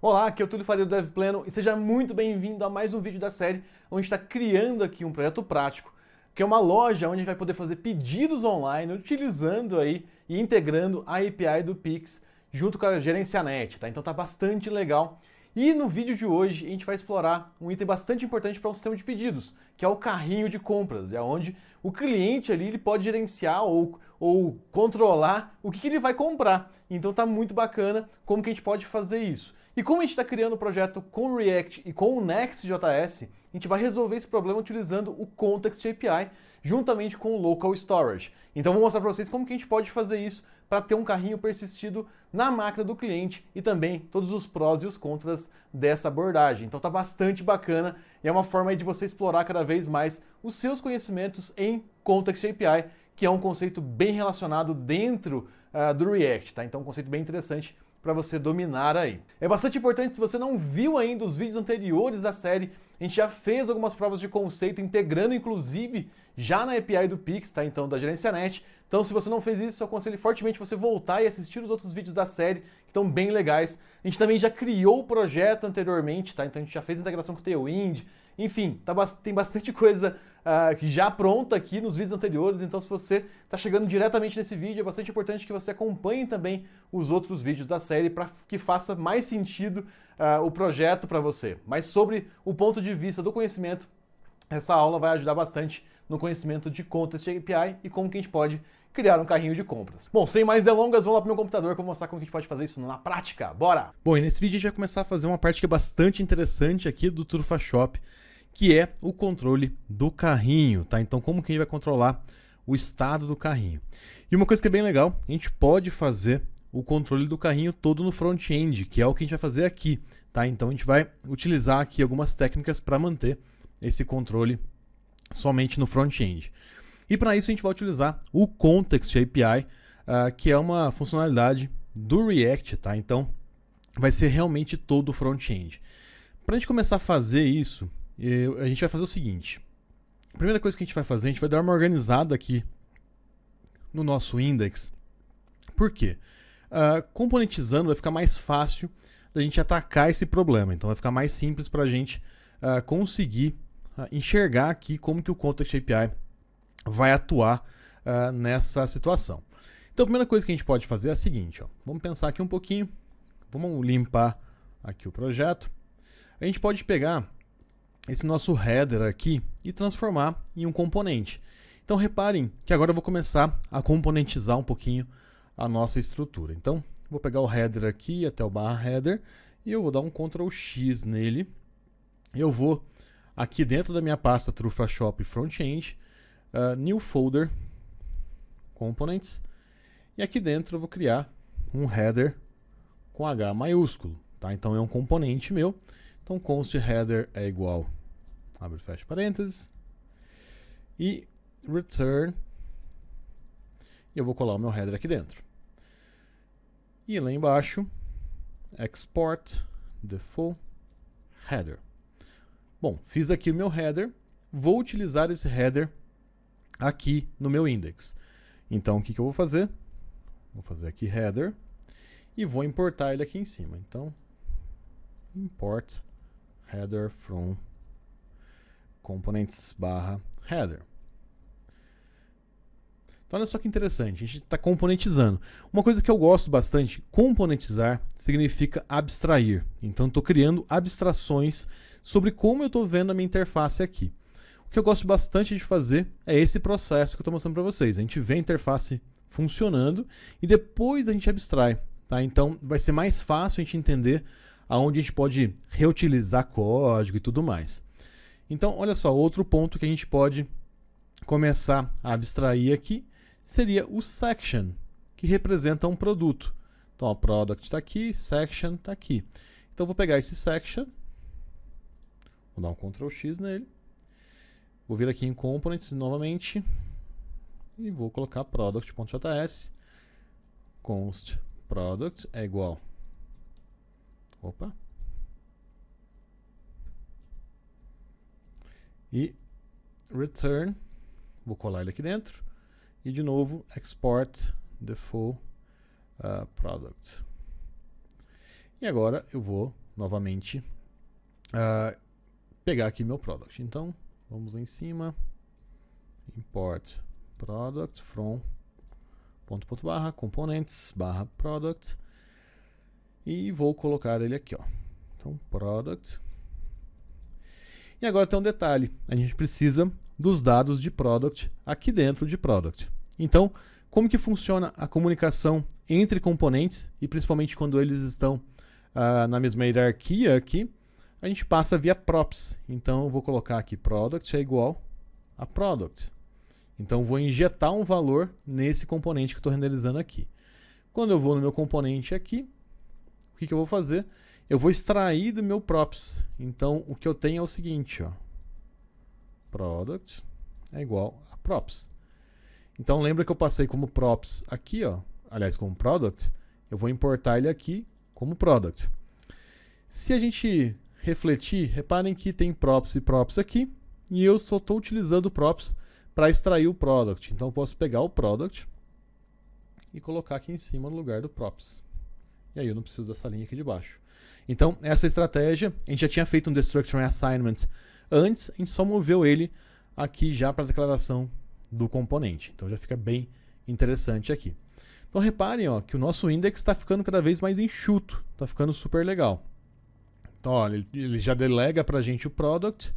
Olá, aqui é o Túlio Faria do Dev Pleno e seja muito bem-vindo a mais um vídeo da série onde está criando aqui um projeto prático, que é uma loja onde a gente vai poder fazer pedidos online utilizando aí e integrando a API do Pix junto com a Gerencianet, tá? Então tá bastante legal. E no vídeo de hoje a gente vai explorar um item bastante importante para um sistema de pedidos, que é o carrinho de compras, é onde o cliente ali ele pode gerenciar ou controlar o que ele vai comprar. Então tá muito bacana como que a gente pode fazer isso. E como a gente está criando o projeto com o React e com o Next.js, a gente vai resolver esse problema utilizando o Context API juntamente com o Local Storage. Então vou mostrar para vocês como que a gente pode fazer isso para ter um carrinho persistido na máquina do cliente e também todos os prós e os contras dessa abordagem. Então tá bastante bacana e é uma forma aí de você explorar cada vez mais os seus conhecimentos em Context API, que é um conceito bem relacionado dentro do React, tá? Então um conceito bem interessante para você dominar aí. É bastante importante, se você não viu ainda os vídeos anteriores da série, a gente já fez algumas provas de conceito, integrando inclusive já na API do Pix, tá? Então, da Gerencianet. Então, se você não fez isso, eu aconselho fortemente você voltar e assistir os outros vídeos da série, que estão bem legais. A gente também já criou o projeto anteriormente, tá? Então a gente já fez a integração com o Tailwind. Enfim, tem bastante coisa já pronta aqui nos vídeos anteriores, então se você está chegando diretamente nesse vídeo, é bastante importante que você acompanhe também os outros vídeos da série para que faça mais sentido o projeto para você. Mas sobre o ponto de vista do conhecimento, essa aula vai ajudar bastante no conhecimento de Context API e como que a gente pode criar um carrinho de compras. Bom, sem mais delongas, vamos lá para o meu computador que eu vou mostrar como que a gente pode fazer isso na prática. Bora! Bom, e nesse vídeo a gente vai começar a fazer uma parte que é bastante interessante aqui do TrufaShop, que é o controle do carrinho, tá? Então, como que a gente vai controlar o estado do carrinho? E uma coisa que é bem legal, a gente pode fazer o controle do carrinho todo no front-end, que é o que a gente vai fazer aqui, tá? Então, a gente vai utilizar aqui algumas técnicas para manter esse controle somente no front-end. E para isso, a gente vai utilizar o Context API, que é uma funcionalidade do React, tá? Então, vai ser realmente todo o front-end. Para a gente começar a fazer isso, a gente vai fazer o seguinte. A primeira coisa que a gente vai fazer, a gente vai dar uma organizada aqui no nosso index. Por quê? Componentizando vai ficar mais fácil da gente atacar esse problema. Então vai ficar mais simples para a gente conseguir enxergar aqui como que o Context API vai atuar nessa situação. Então a primeira coisa que a gente pode fazer é a seguinte. Ó. Vamos pensar aqui um pouquinho. Vamos limpar aqui o projeto. A gente pode pegar esse nosso header aqui e transformar em um componente. Então reparem que agora eu vou começar a componentizar um pouquinho a nossa estrutura. Então vou pegar o header aqui até o /header e eu vou dar um Ctrl X nele. Eu vou aqui dentro da minha pasta TrufaShop Frontend, New Folder, Components, e aqui dentro eu vou criar um header com H maiúsculo. Tá? Então é um componente meu. Então const header é igual, abre e fecha parênteses, e return, e eu vou colar o meu header aqui dentro. E lá embaixo, export default header. Bom, fiz aqui o meu header, vou utilizar esse header aqui no meu index. Então o que eu vou fazer? Vou fazer aqui header e vou importar ele aqui em cima. Então, import header from components /header. Então olha só que interessante, a gente está componentizando. Uma coisa que eu gosto bastante, componentizar significa abstrair. Então estou criando abstrações sobre como eu estou vendo a minha interface aqui. O que eu gosto bastante de fazer é esse processo que eu estou mostrando para vocês. A gente vê a interface funcionando e depois a gente abstrai. Tá? Então vai ser mais fácil a gente entender aonde a gente pode reutilizar código e tudo mais. Então, olha só, outro ponto que a gente pode começar a abstrair aqui seria o section, que representa um produto. Então, o product está aqui, section está aqui. Então, eu vou pegar esse section, vou dar um Ctrl X nele, vou vir aqui em Components novamente e vou colocar product.js, const product é igual. Opa. E return, vou colar ele aqui dentro. E de novo, export default product. E agora eu vou novamente, pegar aqui meu product. Então, vamos lá em cima, import product from components product, e vou colocar ele aqui, ó. Então, product. E agora tem um detalhe, a gente precisa dos dados de product aqui dentro de product. Então, como que funciona a comunicação entre componentes, e principalmente quando eles estão na mesma hierarquia aqui, a gente passa via props. Então, eu vou colocar aqui product é igual a product. Então, eu vou injetar um valor nesse componente que eu estou renderizando aqui. Quando eu vou no meu componente aqui, o que eu vou fazer? Eu vou extrair do meu props. Então, o que eu tenho é o seguinte, ó. Product é igual a props. Então, lembra que eu passei como props aqui, ó. Aliás, como product. Eu vou importar ele aqui como product. Se a gente refletir, reparem que tem props e props aqui. E eu só estou utilizando o props para extrair o product. Então, eu posso pegar o product e colocar aqui em cima no lugar do props. E aí eu não preciso dessa linha aqui de baixo. Então, essa estratégia, a gente já tinha feito um Destruction Assignment antes, a gente só moveu ele aqui já para a declaração do componente. Então, já fica bem interessante aqui. Então, reparem ó, que o nosso index está ficando cada vez mais enxuto, está ficando super legal. Então, olha, ele já delega para a gente o product,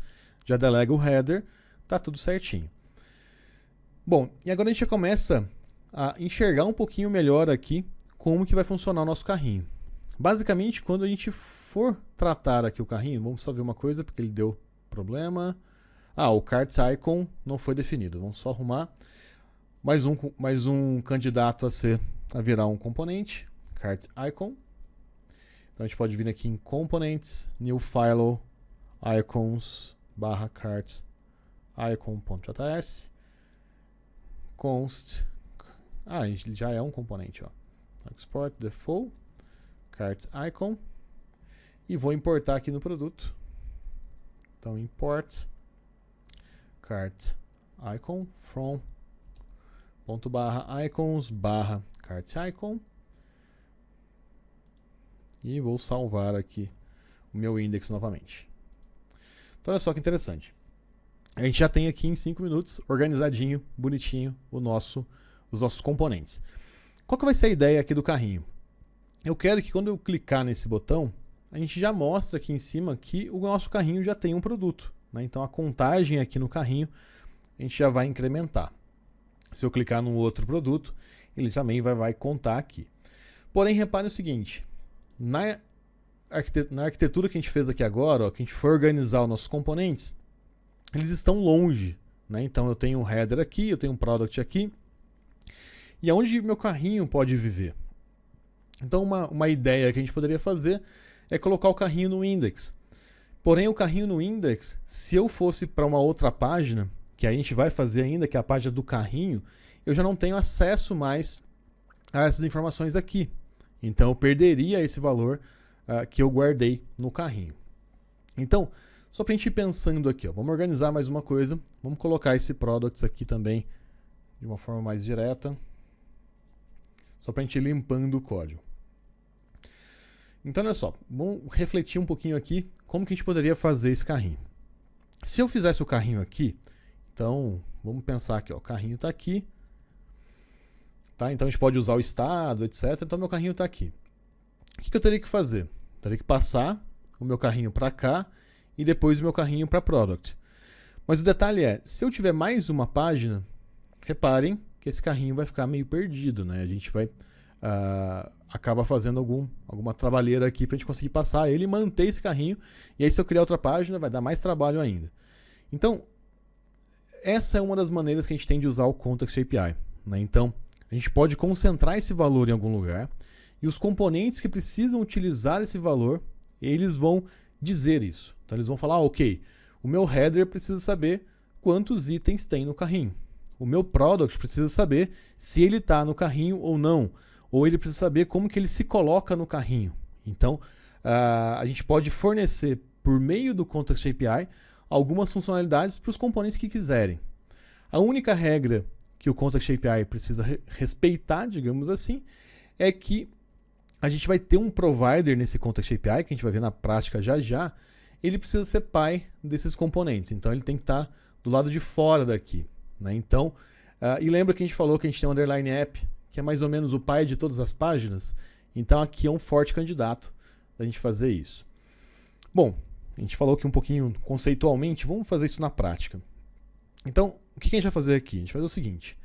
já delega o header, está tudo certinho. Bom, e agora a gente já começa a enxergar um pouquinho melhor aqui como que vai funcionar o nosso carrinho. Basicamente, quando a gente for tratar aqui o carrinho, vamos só ver uma coisa, porque ele deu problema. O cart icon não foi definido. Vamos só arrumar mais um candidato a virar um componente, cart icon. Então a gente pode vir aqui em components, new file, icons, /cart icon.js, const. Ele já é um componente, ó. Export default, cart icon, e vou importar aqui no produto. Então, import cart icon from .icons /cart icon, e vou salvar aqui o meu index novamente. Então, olha só que interessante. A gente já tem aqui em 5 minutos, organizadinho, bonitinho, os nossos componentes. Qual que vai ser a ideia aqui do carrinho? Eu quero que quando eu clicar nesse botão, a gente já mostra aqui em cima que o nosso carrinho já tem um produto, né? Então a contagem aqui no carrinho a gente já vai incrementar. Se eu clicar no outro produto, ele também vai contar aqui. Porém, repare o seguinte, na arquitetura que a gente fez aqui agora, ó, que a gente for organizar os nossos componentes, eles estão longe, né? Então eu tenho um header aqui, eu tenho um product aqui, e aonde meu carrinho pode viver? Então uma ideia que a gente poderia fazer é colocar o carrinho no index. Porém, o carrinho no index, se eu fosse para uma outra página, que a gente vai fazer ainda, que é a página do carrinho, eu já não tenho acesso mais a essas informações aqui. Então eu perderia esse valor que eu guardei no carrinho. Então, só para a gente ir pensando aqui, ó, vamos organizar mais uma coisa. Vamos colocar esse products aqui também de uma forma mais direta. Só para a gente ir limpando o código. Então, olha só, vamos refletir um pouquinho aqui como que a gente poderia fazer esse carrinho. Se eu fizesse o carrinho aqui, então, vamos pensar aqui, ó, o carrinho está aqui. Tá? Então, a gente pode usar o estado, etc. Então, meu carrinho está aqui. O que eu teria que fazer? Eu teria que passar o meu carrinho para cá e depois o meu carrinho para product. Mas o detalhe é, se eu tiver mais uma página, reparem que esse carrinho vai ficar meio perdido, né? A gente vai acaba fazendo alguma trabalheira aqui para a gente conseguir passar ele e manter esse carrinho. E aí, se eu criar outra página, vai dar mais trabalho ainda. Então, essa é uma das maneiras que a gente tem de usar o Context API, né? Então, a gente pode concentrar esse valor em algum lugar e os componentes que precisam utilizar esse valor, eles vão dizer isso. Então, eles vão falar, ok, o meu header precisa saber quantos itens tem no carrinho. O meu product precisa saber se ele está no carrinho ou não. Ou ele precisa saber como que ele se coloca no carrinho. Então, a gente pode fornecer, por meio do Context API, algumas funcionalidades para os componentes que quiserem. A única regra que o Context API precisa respeitar, digamos assim, é que a gente vai ter um provider nesse Context API, que a gente vai ver na prática já já, ele precisa ser pai desses componentes. Então, ele tem que estar do lado de fora daqui, né? Então, e lembra que a gente falou que a gente tem um underline app, que é mais ou menos o pai de todas as páginas? Então, aqui é um forte candidato da gente fazer isso. Bom, a gente falou aqui um pouquinho conceitualmente, vamos fazer isso na prática. Então, o que a gente vai fazer aqui? A gente vai fazer o seguinte,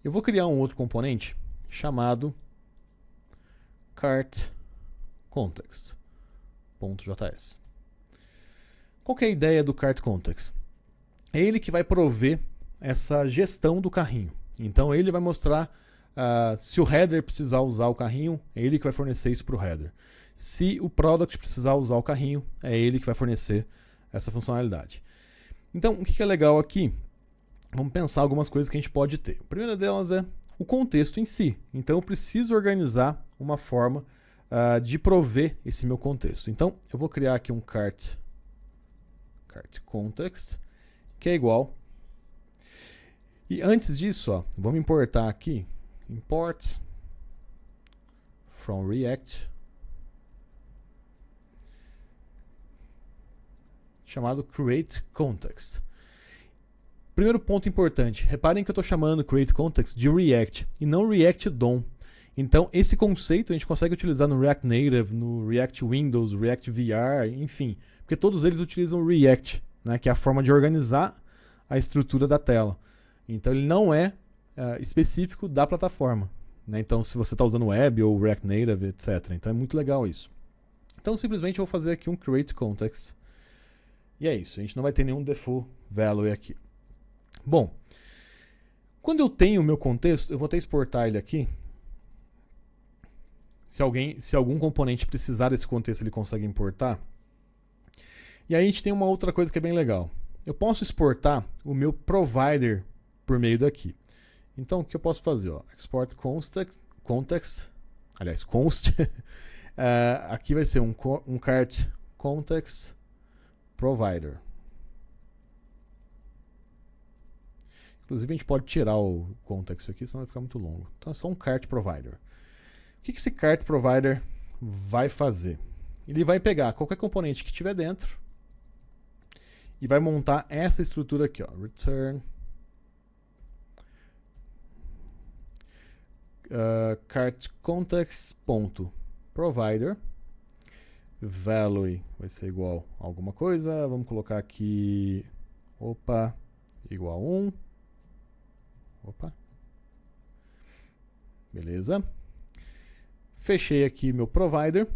eu vou criar um outro componente chamado cart context.js. Qual que é a ideia do cart context? É ele que vai prover essa gestão do carrinho. Então ele vai mostrar se o header precisar usar o carrinho, é ele que vai fornecer isso para o header. Se o product precisar usar o carrinho, é ele que vai fornecer essa funcionalidade. Então, o que é legal aqui? Vamos pensar algumas coisas que a gente pode ter. A primeira delas é o contexto em si. Então, eu preciso organizar uma forma de prover esse meu contexto. Então, eu vou criar aqui um cart context, que é igual. E antes disso, ó, vamos importar aqui, import from React, chamado create context. Primeiro ponto importante, reparem que eu estou chamando create context de React e não React DOM. Então, esse conceito a gente consegue utilizar no React Native, no React Windows, React VR, enfim, porque todos eles utilizam React, né, que é a forma de organizar a estrutura da tela. Então, ele não é específico da plataforma, né? Então, se você está usando Web ou React Native, etc. Então, é muito legal isso. Então, simplesmente eu vou fazer aqui um create context. E é isso, a gente não vai ter nenhum default value aqui. Bom, quando eu tenho o meu contexto, eu vou até exportar ele aqui. Se algum componente precisar desse contexto, ele consegue importar. E aí a gente tem uma outra coisa que é bem legal. Eu posso exportar o meu provider por meio daqui. Então, o que eu posso fazer? Ó, export context, aliás, const. Aqui vai ser um cart context provider. Inclusive, a gente pode tirar o context aqui, senão vai ficar muito longo. Então, é só um cart provider. O que esse cart provider vai fazer? Ele vai pegar qualquer componente que tiver dentro e vai montar essa estrutura aqui, ó, return cart context.provider value vai ser igual a alguma coisa. Vamos colocar aqui igual a 1. Beleza. Fechei aqui meu provider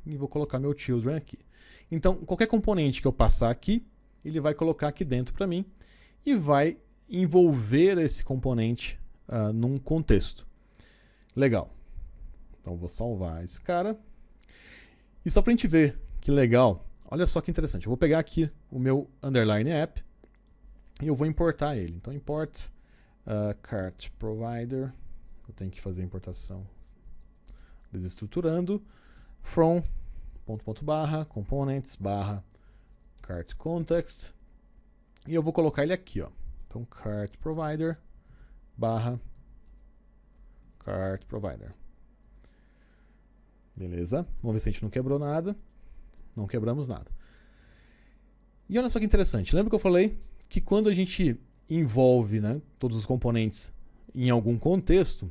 e vou colocar meu children aqui. Então, qualquer componente que eu passar aqui, ele vai colocar aqui dentro para mim e vai envolver esse componente num contexto. Legal. Então, vou salvar esse cara. E só para a gente ver que legal, olha só que interessante. Eu vou pegar aqui o meu underline app e eu vou importar ele. Então, import cart provider. Eu tenho que fazer a importação desestruturando from components cart context e eu vou colocar ele aqui, ó. Então cart provider cart provider. Beleza? Vamos ver se a gente não quebrou nada. Não quebramos nada. E olha só que interessante. Lembra que eu falei que quando a gente envolve, né, todos os componentes em algum contexto,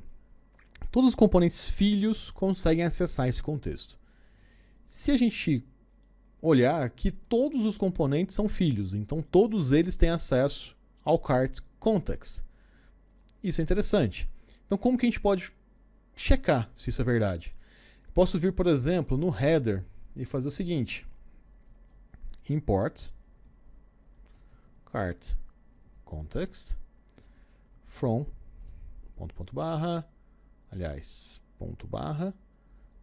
todos os componentes filhos conseguem acessar esse contexto. Se a gente olhar aqui, todos os componentes são filhos, então todos eles têm acesso ao cart context. Isso é interessante. Então, como que a gente pode checar se isso é verdade? Posso vir, por exemplo, no header e fazer o seguinte: import cart context from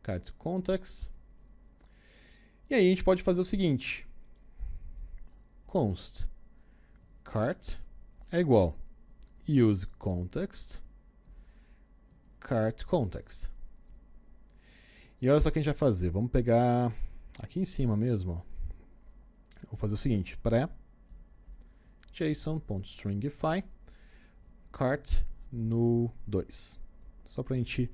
cart context. E aí a gente pode fazer o seguinte: const cart é igual use context cart context. E olha só o que a gente vai fazer. Vamos pegar aqui em cima mesmo. Ó. Vou fazer o seguinte: pré json.stringify cart no 2. Só para a gente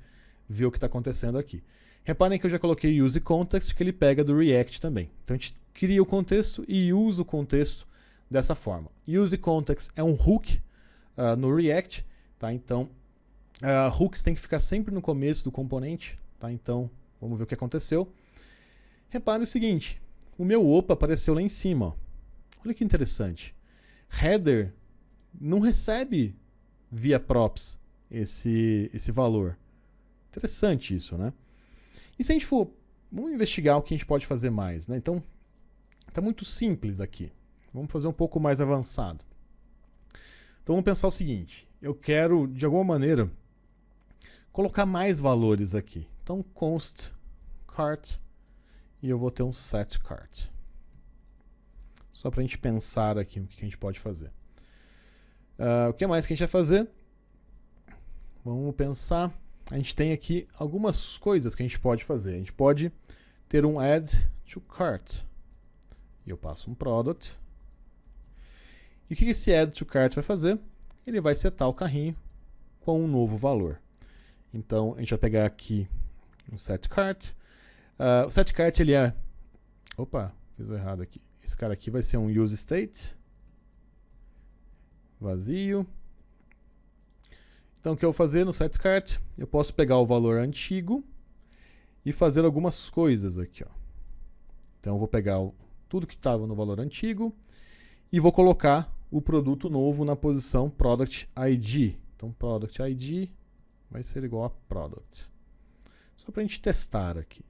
ver o que está acontecendo aqui. Reparem que eu já coloquei use context, que ele pega do React também. Então a gente cria o contexto e usa o contexto dessa forma. Use context é um hook no React, tá? Então hooks tem que ficar sempre no começo do componente, tá? Então vamos ver o que aconteceu. Repare o seguinte, o meu opa apareceu lá em cima. Ó. Olha que interessante. Header não recebe via props esse valor. Interessante isso, né? E se a gente for, vamos investigar o que a gente pode fazer mais, né? Então, tá muito simples aqui. Vamos fazer um pouco mais avançado. Então, vamos pensar o seguinte. Eu quero, de alguma maneira, colocar mais valores aqui. Então, const cart e eu vou ter um set cart. Só para a gente pensar aqui o que a gente pode fazer. O que mais que a gente vai fazer? Vamos pensar. A gente tem aqui algumas coisas que a gente pode fazer. A gente pode ter um add to cart. E eu passo um product. E o que esse add to cart vai fazer? Ele vai setar o carrinho com um novo valor. Então, a gente vai pegar aqui um set cart. O set cart, ele é... Opa, fiz errado aqui. Esse cara aqui vai ser um use state. Vazio. Então, o que eu vou fazer no set cart? Eu posso pegar o valor antigo e fazer algumas coisas aqui. Ó. Então, eu vou pegar tudo que estava no valor antigo e vou colocar o produto novo na posição Product ID. Então, Product ID vai ser igual a Product. Só para a gente testar aqui.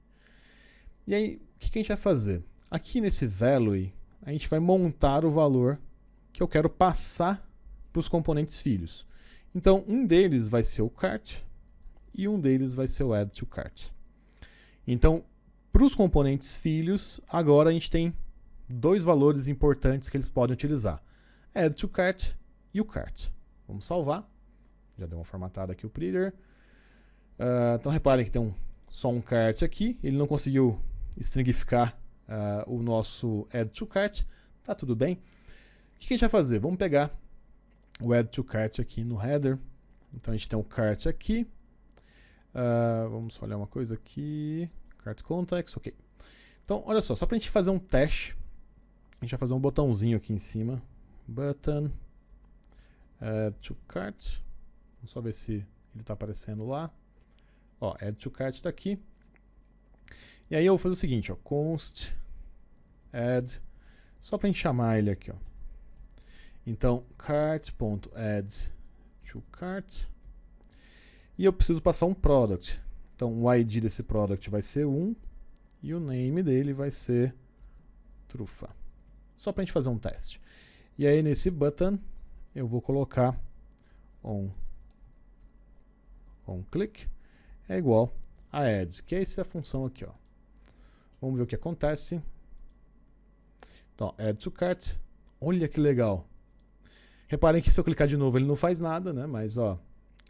E aí, o que a gente vai fazer? Aqui nesse value, a gente vai montar o valor que eu quero passar para os componentes filhos. Então, um deles vai ser o cart e um deles vai ser o add to cart. Então, para os componentes filhos, agora a gente tem dois valores importantes que eles podem utilizar. Add to cart e o cart. Vamos salvar. Já deu uma formatada aqui o printer. Então, reparem que tem só um cart aqui. Ele não conseguiu stringificar o nosso add to cart. Tá tudo bem. O que a gente vai fazer? Vamos pegar o add to cart aqui no header. Então a gente tem um cart aqui. Vamos só olhar uma coisa aqui. Cart context, ok. Então, olha só para a gente fazer um teste, a gente vai fazer um botãozinho aqui em cima. Button, add to cart. Vamos só ver se ele está aparecendo lá. Ó, add to cart está aqui. E aí eu vou fazer o seguinte, ó, const add, só para a gente chamar ele aqui, ó. Então, cart.add to cart. E eu preciso passar um product. Então, o ID desse product vai ser 1 e o name dele vai ser trufa. Só para a gente fazer um teste. E aí, nesse button, eu vou colocar on click é igual a add, que é essa função aqui, ó. Vamos ver o que acontece. Então, add to cart. Olha que legal. Reparem que se eu clicar de novo ele não faz nada, né? Mas ó,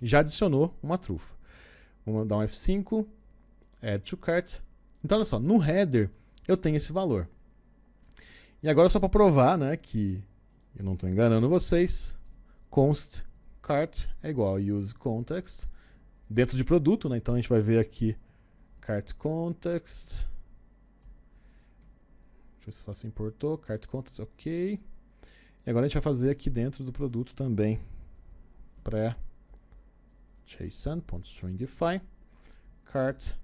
já adicionou uma trufa. Vamos dar um F5, add to cart. Então olha só, no header eu tenho esse valor. E agora só para provar, né, que eu não estou enganando vocês, const cart é igual a use context dentro de produto, né? Então a gente vai ver aqui cart context. Deixa eu ver se só se importou, cart context, ok. E agora a gente vai fazer aqui dentro do produto também pré-json.stringify cart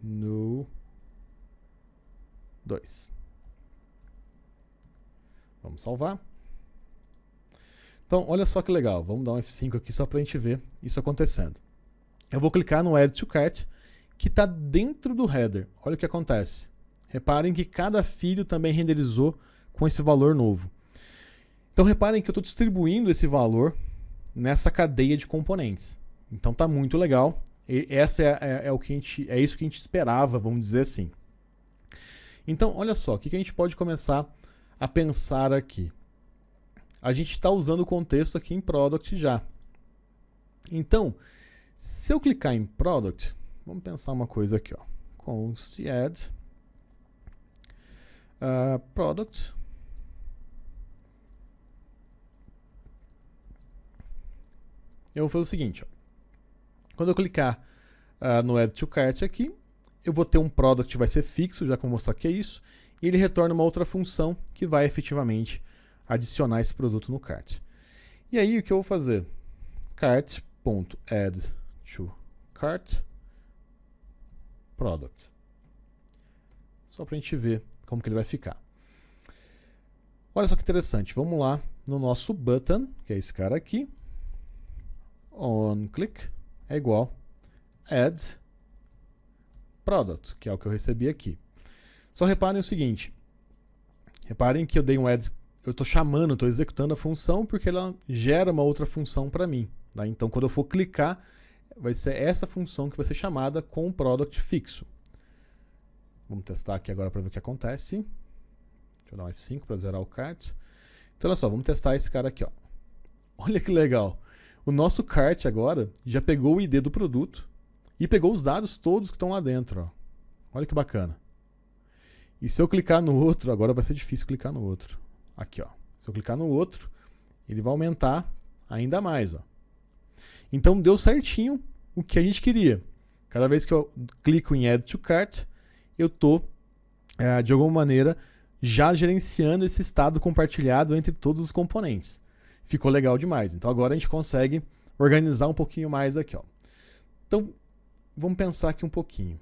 new 2. Vamos salvar. Então, olha só que legal. Vamos dar um F5 aqui só para a gente ver isso acontecendo. Eu vou clicar no add to cart, que está dentro do header. Olha o que acontece. Reparem que cada filho também renderizou com esse valor novo. Então reparem que eu estou distribuindo esse valor nessa cadeia de componentes. Então tá muito legal. E essa é isso que a gente esperava, vamos dizer assim. Então olha só, o que a gente pode começar a pensar aqui. A gente está usando o contexto aqui em Product já. Então, se eu clicar em Product, vamos pensar uma coisa aqui, ó. Const add Product. Eu vou fazer o seguinte, ó. Quando eu clicar no Add to Cart aqui, eu vou ter um product que vai ser fixo, já que eu vou mostrar que é isso, e ele retorna uma outra função que vai efetivamente adicionar esse produto no cart. E aí o que eu vou fazer? Cart.add to cart product. Só para a gente ver como que ele vai ficar. Olha só que interessante. Vamos lá no nosso button, que é esse cara aqui. OnClick é igual add product, que é o que eu recebi aqui. Só reparem o seguinte. Reparem que eu dei um add, eu estou chamando, estou executando a função porque ela gera uma outra função para mim. Tá? Então, quando eu for clicar, vai ser essa função que vai ser chamada com o product fixo. Vamos testar aqui agora para ver o que acontece. Deixa eu dar um F5 para zerar o cart. Então, olha só, vamos testar esse cara aqui. Ó. Olha que legal. O nosso cart agora já pegou o ID do produto e pegou os dados todos que estão lá dentro. Ó. Olha que bacana. E se eu clicar no outro, agora vai ser difícil clicar no outro. Aqui, ó. Se eu clicar no outro, ele vai aumentar ainda mais. Ó. Então, deu certinho o que a gente queria. Cada vez que eu clico em Add to Cart, eu estou, de alguma maneira, já gerenciando esse estado compartilhado entre todos os componentes. Ficou legal demais. Então, agora a gente consegue organizar um pouquinho mais aqui. Ó. Então, vamos pensar aqui um pouquinho.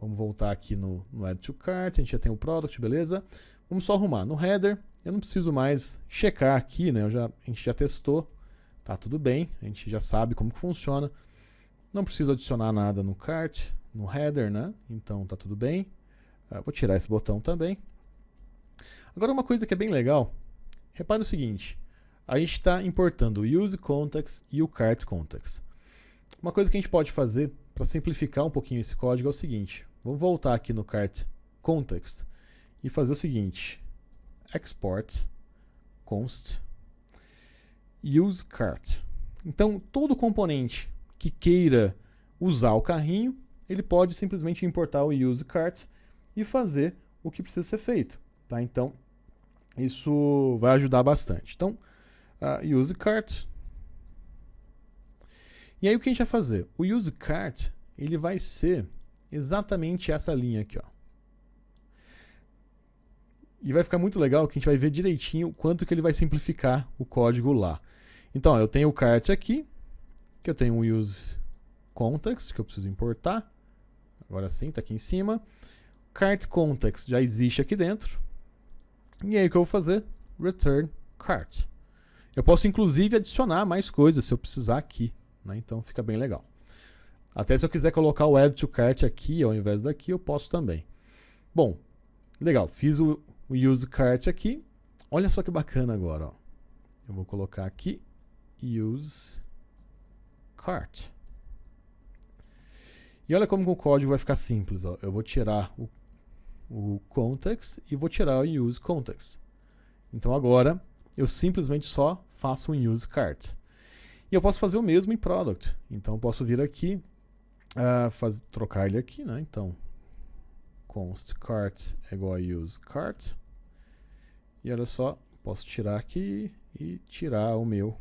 Vamos voltar aqui no Add to Cart, a gente já tem o Product, beleza? Vamos só arrumar. No Header, eu não preciso mais checar aqui, né? A gente já testou, tá tudo bem, a gente já sabe como que funciona. Não preciso adicionar nada no Cart, no Header, né? Então tá tudo bem. Vou tirar esse botão também. Agora uma coisa que é bem legal, repare o seguinte, a gente está importando o Use Context e o Cart Context. Uma coisa que a gente pode fazer para simplificar um pouquinho esse código é o seguinte. Vamos voltar aqui no Cart Context e fazer o seguinte. Export const use cart. Então, todo componente que queira usar o carrinho, ele pode simplesmente importar o use cart e fazer o que precisa ser feito. Tá? Então, isso vai ajudar bastante. Então, use cart. E aí o que a gente vai fazer? O use cart, ele vai ser exatamente essa linha aqui, ó. E vai ficar muito legal que a gente vai ver direitinho quanto que ele vai simplificar o código lá. Então, ó, eu tenho o cart aqui, que eu tenho um use context, que eu preciso importar. Agora sim, está aqui em cima. Cart context já existe aqui dentro. E aí o que eu vou fazer? Return cart. Eu posso inclusive adicionar mais coisas se eu precisar aqui. Né? Então fica bem legal. Até se eu quiser colocar o add to cart aqui ao invés daqui, eu posso também. Bom, legal. Fiz o use cart aqui. Olha só que bacana agora. Ó. Eu vou colocar aqui use cart. E olha como o código vai ficar simples. Ó. Eu vou tirar o context e vou tirar o use context. Então agora eu simplesmente só faço um use cart. E eu posso fazer o mesmo em product. Então eu posso vir aqui, trocar ele aqui, né? Então const cart é igual a use cart. E olha só, posso tirar aqui e tirar o meu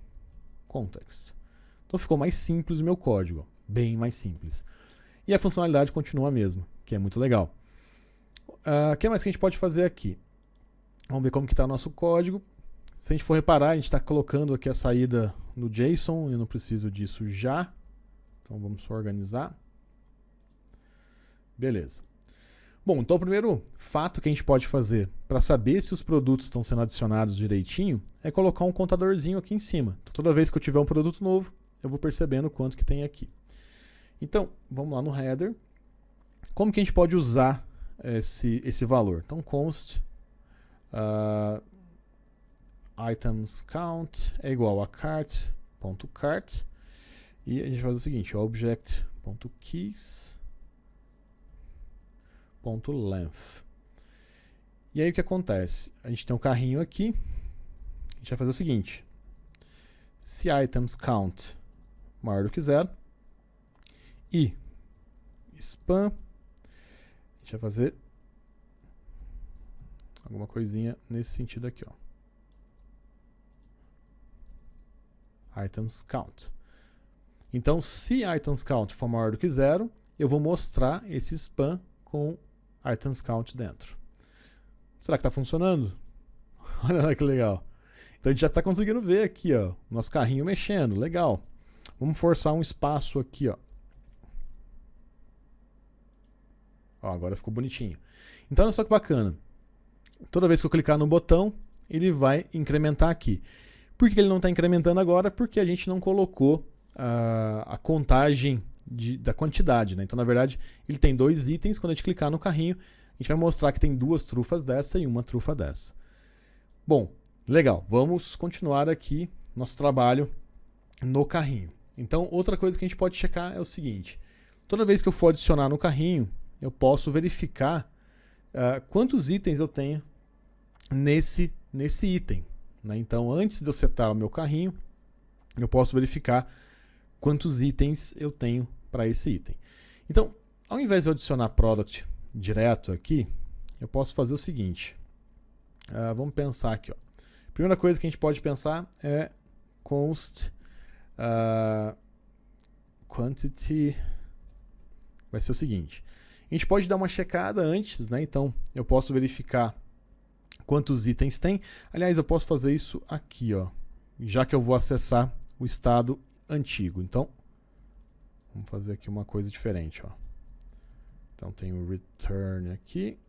context. Então ficou mais simples o meu código, bem mais simples. E a funcionalidade continua a mesma, que é muito legal. O que mais que a gente pode fazer aqui? Vamos ver como que está o nosso código. Se a gente for reparar, a gente está colocando aqui a saída no JSON, eu não preciso disso já. Então vamos só organizar. Beleza. Bom, então o primeiro fato que a gente pode fazer para saber se os produtos estão sendo adicionados direitinho é colocar um contadorzinho aqui em cima. Então, toda vez que eu tiver um produto novo, eu vou percebendo quanto que tem aqui. Então, vamos lá no header. Como que a gente pode usar esse valor? Então, const items count é igual a cart.cart e a gente faz o seguinte, object.keys.length. E aí o que acontece? A gente tem um carrinho aqui, a gente vai fazer o seguinte, se items count maior do que 0 e span, a gente vai fazer alguma coisinha nesse sentido aqui, ó. Items count. Então, se items count for maior do que 0, eu vou mostrar esse span com items count dentro. Será que está funcionando? Olha lá que legal. Então a gente já está conseguindo ver aqui, ó, nosso carrinho mexendo, legal. Vamos forçar um espaço aqui, ó. Ó, agora ficou bonitinho. Então olha só que bacana. Toda vez que eu clicar no botão, ele vai incrementar aqui. Por que ele não está incrementando agora? Porque a gente não colocou a contagem da quantidade, né? Então, na verdade, ele tem 2 itens. Quando a gente clicar no carrinho, a gente vai mostrar que tem 2 trufas dessa e uma trufa dessa. Bom, legal. Vamos continuar aqui nosso trabalho no carrinho. Então, outra coisa que a gente pode checar é o seguinte. Toda vez que eu for adicionar no carrinho, eu posso verificar quantos itens eu tenho nesse item, né? Então, antes de eu setar o meu carrinho, eu posso verificar quantos itens eu tenho para esse item. Então, ao invés de eu adicionar product direto aqui, eu posso fazer o seguinte. Vamos pensar aqui. Ó. Primeira coisa que a gente pode pensar é const quantity. Vai ser o seguinte. A gente pode dar uma checada antes, né? Então, eu posso verificar quantos itens tem. Aliás, eu posso fazer isso aqui, ó, já que eu vou acessar o estado antigo. Então, vamos fazer aqui uma coisa diferente, ó. Então, tem o return aqui.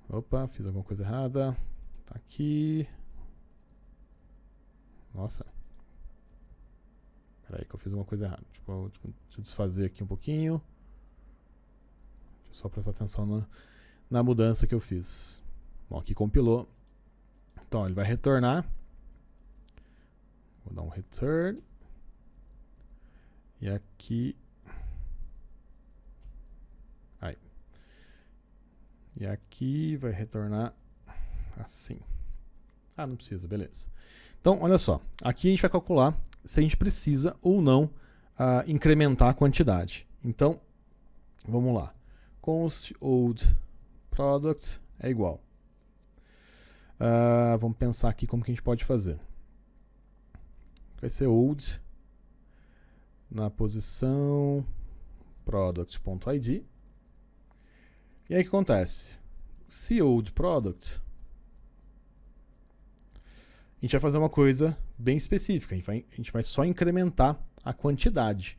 Opa, fiz alguma coisa errada. Tá aqui. Nossa. Espera aí que eu fiz uma coisa errada. Deixa eu desfazer aqui um pouquinho. Deixa eu só prestar atenção na mudança que eu fiz. Bom, aqui compilou. Então, ele vai retornar. Vou dar um return. E aqui... Aí. E aqui vai retornar assim. Não precisa, beleza. Então, olha só. Aqui a gente vai calcular se a gente precisa ou não incrementar a quantidade. Então, vamos lá. Const old product é igual. Vamos pensar aqui como que a gente pode fazer. Vai ser old na posição product.id. E aí o que acontece? Se old product, a gente vai fazer uma coisa bem específica. A gente vai só incrementar a quantidade.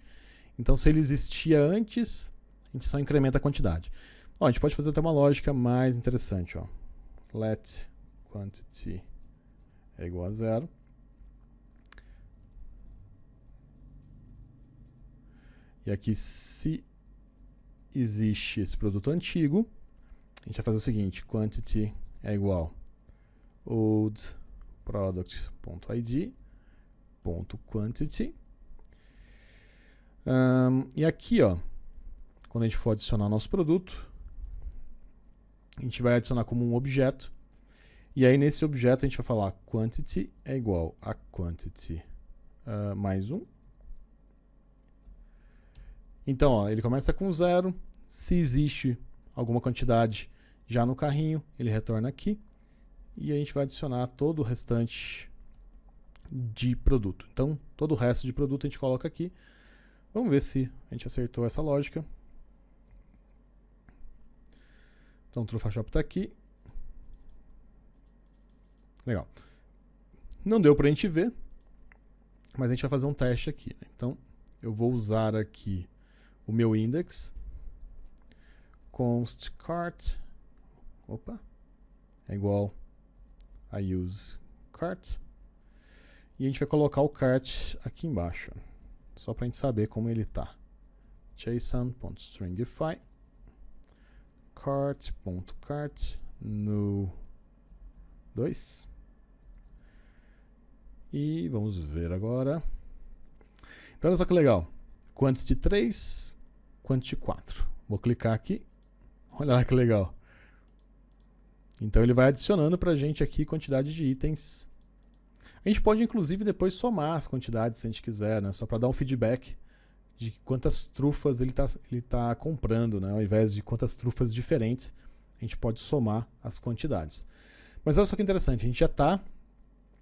Então, se ele existia antes, a gente só incrementa a quantidade. Ó, a gente pode fazer até uma lógica mais interessante. Ó. Let quantity é igual a 0. E aqui, se existe esse produto antigo, a gente vai fazer o seguinte. Quantity é igual old product.id.quantity. E aqui, ó, quando a gente for adicionar nosso produto, a gente vai adicionar como um objeto. E aí, nesse objeto, a gente vai falar quantity é igual a quantity mais 1. Então, ó, ele começa com 0. Se existe alguma quantidade já no carrinho, ele retorna aqui. E a gente vai adicionar todo o restante de produto. Então, todo o resto de produto a gente coloca aqui. Vamos ver se a gente acertou essa lógica. Então, o TrueFashop está aqui. Legal. Não deu para a gente ver, mas a gente vai fazer um teste aqui, né? Então, eu vou usar aqui o meu index. Const cart. Opa. É igual a use cart. E a gente vai colocar o cart aqui embaixo, só para a gente saber como ele está. JSON.stringify cart.cart no 2. E vamos ver agora. Então, olha só que legal. Quantity 3, quantity 4. Vou clicar aqui. Olha lá que legal. Então, ele vai adicionando para a gente aqui quantidade de itens. A gente pode, inclusive, depois somar as quantidades, se a gente quiser, né? Só para dar um feedback de quantas trufas ele tá comprando, né? Ao invés de quantas trufas diferentes, a gente pode somar as quantidades. Mas olha só que interessante, a gente já está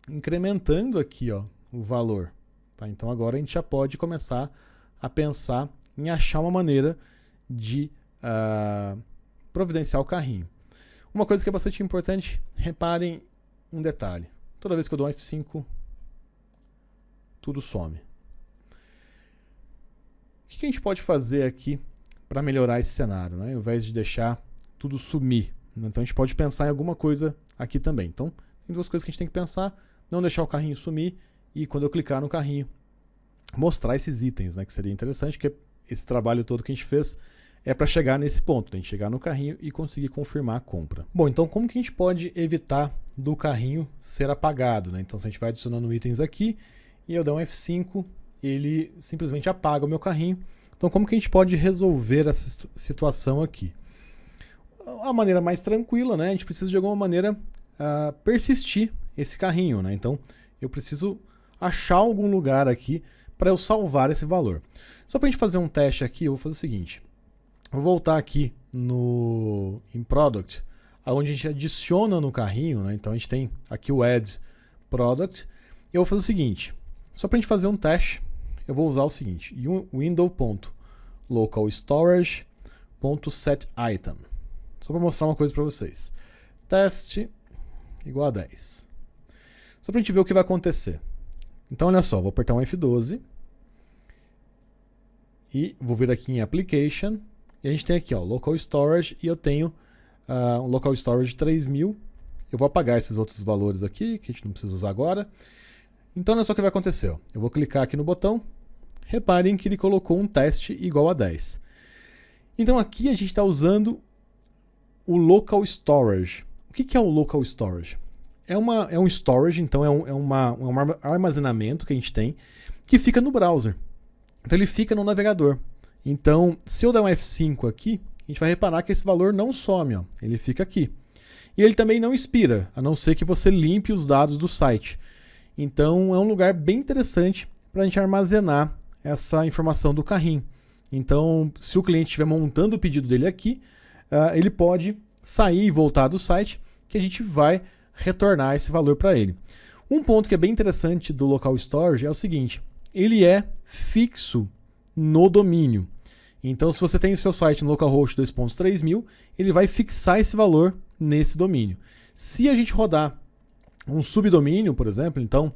incrementando aqui, ó, o valor. Tá? Então agora a gente já pode começar a pensar em achar uma maneira de providenciar o carrinho. Uma coisa que é bastante importante, reparem um detalhe. Toda vez que eu dou um F5, tudo some. O que a gente pode fazer aqui para melhorar esse cenário, né? Ao invés de deixar tudo sumir. Então a gente pode pensar em alguma coisa aqui também. Então tem duas coisas que a gente tem que pensar. Não deixar o carrinho sumir e quando eu clicar no carrinho, mostrar esses itens, né? Que seria interessante, porque esse trabalho todo que a gente fez é para chegar nesse ponto, né? A gente chegar no carrinho e conseguir confirmar a compra. Bom, então como que a gente pode evitar do carrinho ser apagado, né? Então se a gente vai adicionando itens aqui e eu der um F5, ele simplesmente apaga o meu carrinho. Então como que a gente pode resolver essa situação aqui? A maneira mais tranquila, né? A gente precisa de alguma maneira persistir esse carrinho, né? Então eu preciso achar algum lugar aqui para eu salvar esse valor. Só para a gente fazer um teste aqui, eu vou fazer o seguinte. Vou voltar aqui em Product, onde a gente adiciona no carrinho, né? Então a gente tem aqui o Add Product. E eu vou fazer o seguinte, só para a gente fazer um teste, eu vou usar o seguinte, window.localstorage.setItem. Só para mostrar uma coisa para vocês. Teste igual a 10. Só para a gente ver o que vai acontecer. Então olha só, vou apertar um F12 e vou vir aqui em Application. E a gente tem aqui, ó, Local Storage, e eu tenho um Local Storage 3000. Eu vou apagar esses outros valores aqui, que a gente não precisa usar agora. Então, olha só o que vai acontecer. Ó. Eu vou clicar aqui no botão. Reparem que ele colocou um teste igual a 10. Então, aqui a gente está usando o Local Storage. O que é o Local Storage? É um storage, então um armazenamento que a gente tem, que fica no browser. Então, ele fica no navegador. Então, se eu der um F5 aqui, a gente vai reparar que esse valor não some, ó, ele fica aqui. E ele também não expira, a não ser que você limpe os dados do site. Então, é um lugar bem interessante para a gente armazenar essa informação do carrinho. Então, se o cliente estiver montando o pedido dele aqui, ele pode sair e voltar do site, que a gente vai retornar esse valor para ele. Um ponto que é bem interessante do Local Storage é o seguinte, ele é fixo no domínio. Então, se você tem o seu site no localhost 2.3000, ele vai fixar esse valor nesse domínio. Se a gente rodar um subdomínio, por exemplo, então,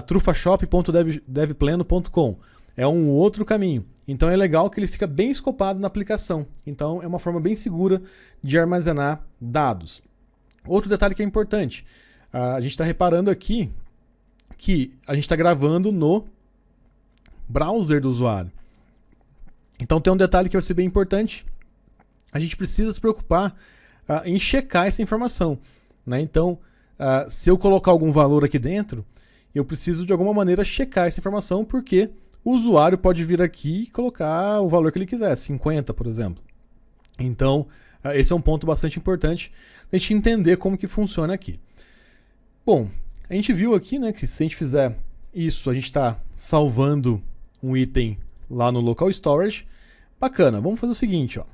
trufashop.devpleno.com é um outro caminho. Então, é legal que ele fica bem escopado na aplicação. Então, é uma forma bem segura de armazenar dados. Outro detalhe que é importante, a gente está reparando aqui que a gente está gravando no browser do usuário. Então tem um detalhe que vai ser bem importante. A gente precisa se preocupar em checar essa informação, né? Então, se eu colocar algum valor aqui dentro, eu preciso de alguma maneira checar essa informação, porque o usuário pode vir aqui e colocar o valor que ele quiser, 50, por exemplo. Então, esse é um ponto bastante importante a gente entender como que funciona aqui. Bom, a gente viu aqui, né, que se a gente fizer isso, a gente está salvando um item lá no Local Storage. Bacana, vamos fazer o seguinte, ó.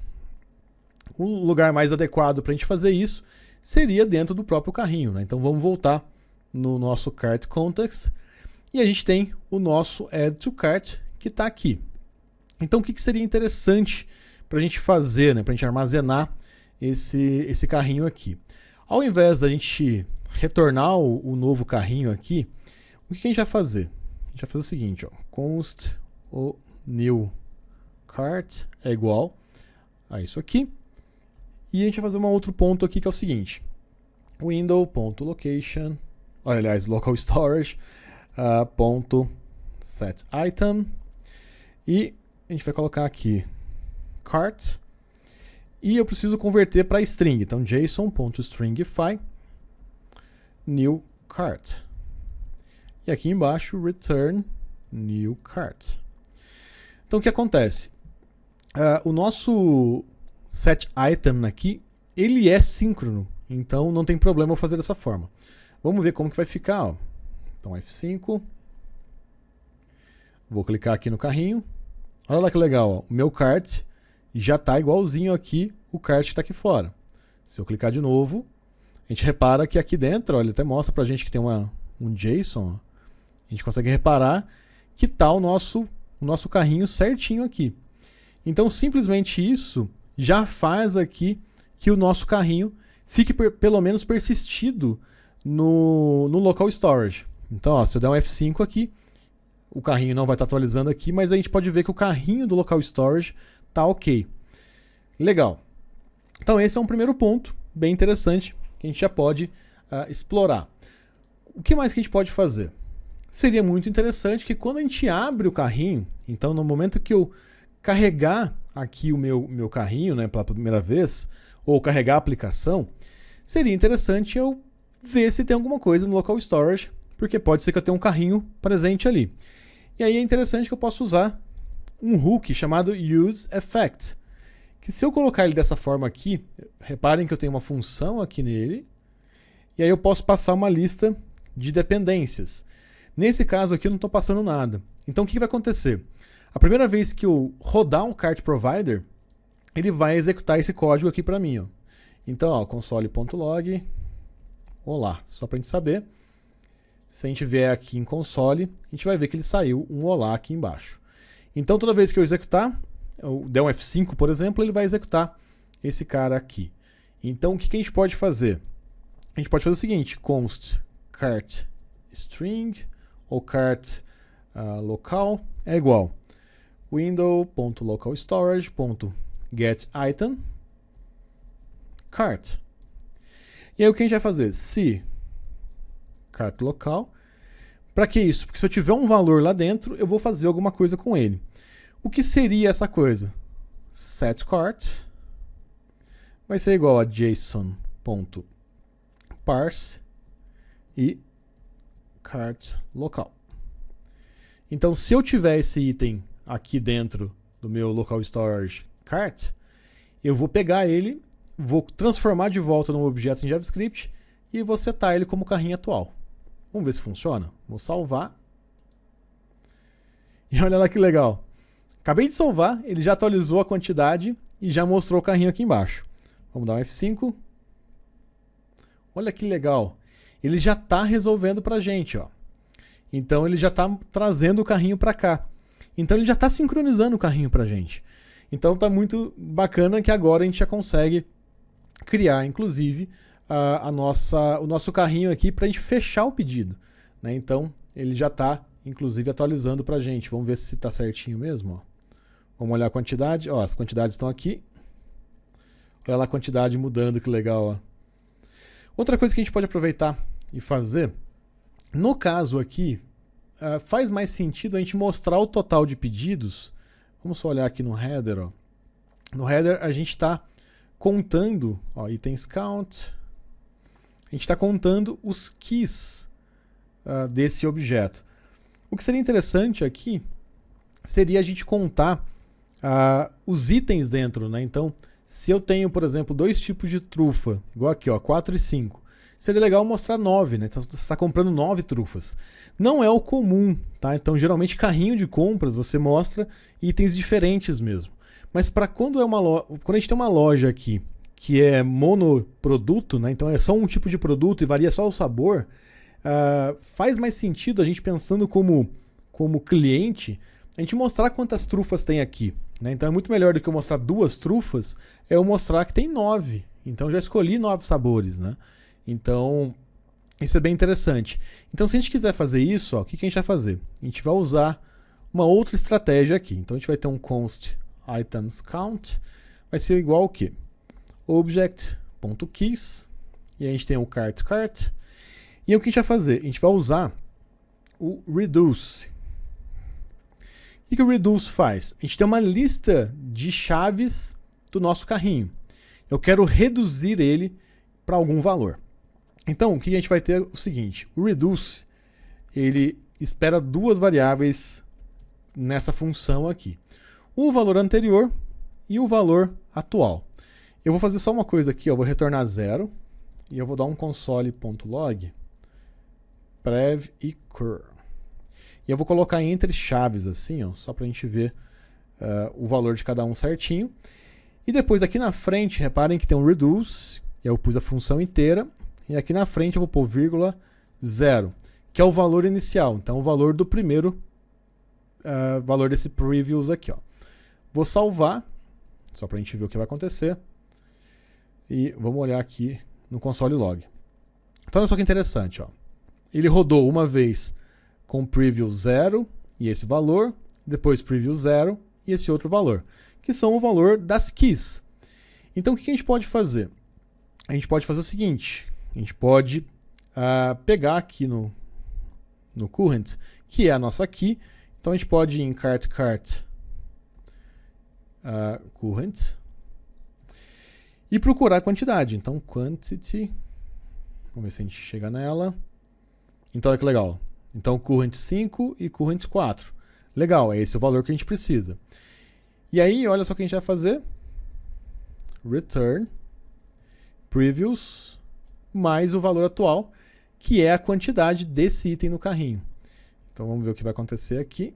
O lugar mais adequado para a gente fazer isso seria dentro do próprio carrinho, né? Então vamos voltar no nosso Cart Context e a gente tem o nosso Add to Cart que está aqui. Então o que seria interessante para a gente fazer, né? Para a gente armazenar esse carrinho aqui. Ao invés da gente retornar o novo carrinho aqui, o que a gente vai fazer? A gente vai fazer o seguinte, ó. Const o new cart é igual a isso aqui. E a gente vai fazer um outro ponto aqui que é o seguinte. Window.location, aliás, local storage, .setItem. E a gente vai colocar aqui cart. E eu preciso converter para string. Então, json.stringify new cart. E aqui embaixo, return new cart. Então, o que acontece? O nosso setItem aqui, ele é síncrono. Então, não tem problema eu fazer dessa forma. Vamos ver como que vai ficar. Ó. Então, F5. Vou clicar aqui no carrinho. Olha lá que legal. Ó. O meu cart já está igualzinho aqui o cart que está aqui fora. Se eu clicar de novo, a gente repara que aqui dentro, ó, ele até mostra para a gente que tem um JSON. Ó. A gente consegue reparar que está o nosso carrinho certinho aqui. Então, simplesmente isso já faz aqui que o nosso carrinho fique pelo menos persistido no local storage. Então, ó, se eu der um F5 aqui, o carrinho não vai estar atualizando aqui, mas a gente pode ver que o carrinho do local storage está ok. Legal. Então, esse é um primeiro ponto bem interessante que a gente já pode explorar. O que mais que a gente pode fazer? Seria muito interessante que quando a gente abre o carrinho, então no momento que eu carregar aqui o meu carrinho, né, pela primeira vez, ou carregar a aplicação, seria interessante eu ver se tem alguma coisa no local storage, porque pode ser que eu tenha um carrinho presente ali. E aí é interessante que eu possa usar um hook chamado useEffect, que se eu colocar ele dessa forma aqui, reparem que eu tenho uma função aqui nele, e aí eu posso passar uma lista de dependências. Nesse caso aqui eu não estou passando nada. Então o que vai acontecer? A primeira vez que eu rodar um cart provider, ele vai executar esse código aqui para mim. Ó. Então, ó, console.log, olá, só para a gente saber. Se a gente vier aqui em console, a gente vai ver que ele saiu um olá aqui embaixo. Então toda vez que eu executar, eu der um F5, por exemplo, ele vai executar esse cara aqui. Então o que a gente pode fazer? A gente pode fazer o seguinte, const cart string ou cart local é igual window.localstorage.getItem cart. E aí o que a gente vai fazer? Se cart local. Para que isso? Porque se eu tiver um valor lá dentro, eu vou fazer alguma coisa com ele. O que seria essa coisa? setCart vai ser igual a json.parse e cart local. Então, se eu tiver esse item aqui dentro do meu local storage cart, eu vou pegar ele, vou transformar de volta num objeto em JavaScript e vou setar ele como carrinho atual. Vamos ver se funciona? Vou salvar. E olha lá que legal. Acabei de salvar, ele já atualizou a quantidade e já mostrou o carrinho aqui embaixo. Vamos dar um F5. Olha que legal. Ele já está resolvendo para a gente. Ó. Então ele já está trazendo o carrinho para cá. Então ele já está sincronizando o carrinho para a gente. Então está muito bacana que agora a gente já consegue criar, inclusive, o nosso carrinho aqui para a gente fechar o pedido. Né? Então ele já está, inclusive, atualizando para a gente. Vamos ver se está certinho mesmo. Ó. Vamos olhar a quantidade. Ó, as quantidades estão aqui. Olha lá a quantidade mudando, que legal. Ó. Outra coisa que a gente pode aproveitar e fazer, no caso aqui, faz mais sentido a gente mostrar o total de pedidos. Vamos só olhar aqui no header. Ó. No header a gente está contando, ó, itens count, a gente está contando os keys desse objeto. O que seria interessante aqui seria a gente contar os itens dentro, né? Então, se eu tenho, por exemplo, 2 tipos de trufa, igual aqui, ó, 4 e 5, seria legal mostrar 9, né? Então, você está comprando 9 trufas. Não é o comum, tá? Então, geralmente, carrinho de compras, você mostra itens diferentes mesmo. Mas para quando a gente tem uma loja aqui que é monoproduto, né? Então é só um tipo de produto e varia só o sabor, faz mais sentido a gente pensando como cliente, a gente mostrar quantas trufas tem aqui. Né? Então é muito melhor do que eu mostrar 2 trufas, é eu mostrar que tem 9. Então eu já escolhi 9 sabores. Né? Então isso é bem interessante. Então se a gente quiser fazer isso, ó, o que a gente vai fazer? A gente vai usar uma outra estratégia aqui. Então a gente vai ter um const items count, vai ser igual ao quê? Object.keys, e a gente tem o cart. E aí o que a gente vai fazer? A gente vai usar o reduce. O que o reduce faz? A gente tem uma lista de chaves do nosso carrinho. Eu quero reduzir ele para algum valor. Então, o que a gente vai ter é o seguinte, o reduce, ele espera 2 variáveis nessa função aqui. O valor anterior e o valor atual. Eu vou fazer só uma coisa aqui, ó, vou retornar 0 e eu vou dar um console.log prev e cur. E eu vou colocar entre chaves assim, ó, só para a gente ver o valor de cada um certinho. E depois aqui na frente, reparem que tem um reduce, e eu pus a função inteira, e aqui na frente eu vou pôr vírgula 0, que é o valor inicial. Então, o valor do primeiro valor desse previews aqui, ó. Vou salvar, só para a gente ver o que vai acontecer. E vamos olhar aqui no console log. Então, olha só que interessante, ó. Ele rodou uma vez com preview 0 e esse valor, depois preview 0 e esse outro valor, que são o valor das keys. Então, o que a gente pode fazer? A gente pode fazer o seguinte, a gente pode pegar aqui no current, que é a nossa key. Então, a gente pode ir em cart current e procurar a quantidade. Então, quantity, vamos ver se a gente chega nela. Então, olha que legal. Então, current 5 e current 4. Legal, é esse o valor que a gente precisa. E aí, olha só o que a gente vai fazer. Return previews mais o valor atual, que é a quantidade desse item no carrinho. Então, vamos ver o que vai acontecer aqui.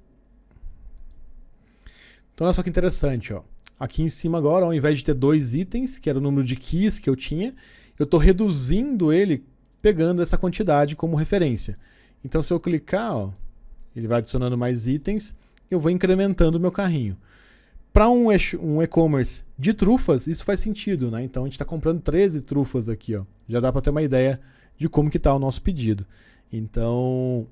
Então, olha só que interessante, ó. Aqui em cima agora, ao invés de ter 2 itens, que era o número de keys que eu tinha, eu estou reduzindo ele pegando essa quantidade como referência. Então, se eu clicar, ó, ele vai adicionando mais itens, eu vou incrementando o meu carrinho. Para um e-commerce de trufas, isso faz sentido, né? Então, a gente está comprando 13 trufas aqui, ó. Já dá para ter uma ideia de como que está o nosso pedido. Então,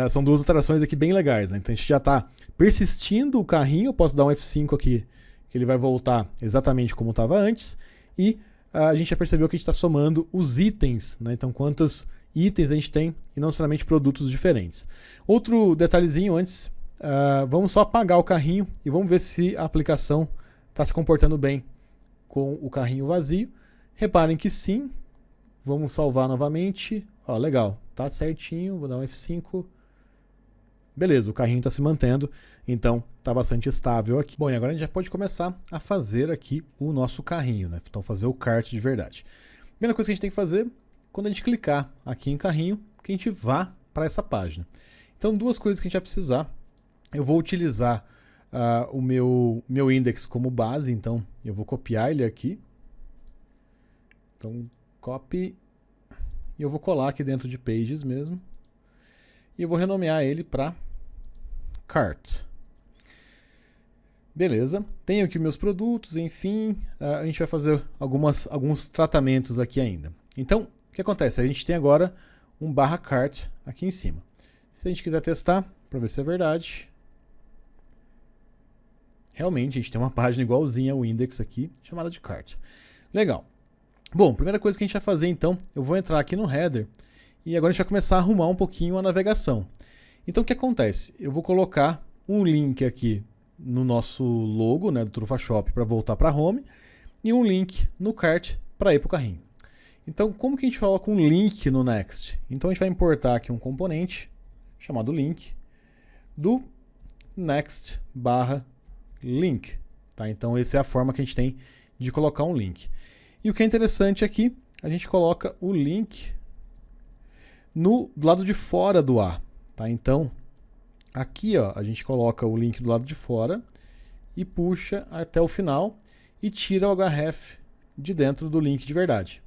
são duas alterações aqui bem legais, né? Então, a gente já está persistindo o carrinho, eu posso dar um F5 aqui, que ele vai voltar exatamente como estava antes, e a gente já percebeu que a gente está somando os itens, né? Então, quantos itens a gente tem e não somente produtos diferentes. Outro detalhezinho antes, vamos só apagar o carrinho e vamos ver se a aplicação está se comportando bem com o carrinho vazio. Reparem que sim. Vamos salvar novamente. Ó, legal, tá certinho, vou dar um F5. Beleza, o carrinho está se mantendo, então está bastante estável aqui. Bom, e agora a gente já pode começar a fazer aqui o nosso carrinho, né? Então fazer o kart de verdade. Primeira coisa que a gente tem que fazer, quando a gente clicar aqui em carrinho, que a gente vá para essa página. Então, duas coisas que a gente vai precisar. Eu vou utilizar o meu index como base, então eu vou copiar ele aqui. Então, copy, e eu vou colar aqui dentro de pages mesmo. E eu vou renomear ele para cart. Beleza, tenho aqui meus produtos, enfim, a gente vai fazer alguns tratamentos aqui ainda. Então, o que acontece? A gente tem agora um /cart aqui em cima. Se a gente quiser testar, para ver se é verdade, realmente a gente tem uma página igualzinha ao index aqui, chamada de cart. Legal. Bom, primeira coisa que a gente vai fazer então, eu vou entrar aqui no header e agora a gente vai começar a arrumar um pouquinho a navegação. Então o que acontece? Eu vou colocar um link aqui no nosso logo, né, do Trufa Shop para voltar para home e um link no cart para ir para o carrinho. Então como que a gente coloca um link no Next? Então a gente vai importar aqui um componente chamado link do Next /link. Tá? Então essa é a forma que a gente tem de colocar um link. E o que é interessante aqui, a gente coloca o link do lado de fora do A. Tá? Então, aqui ó, a gente coloca o link do lado de fora e puxa até o final e tira o href de dentro do link de verdade.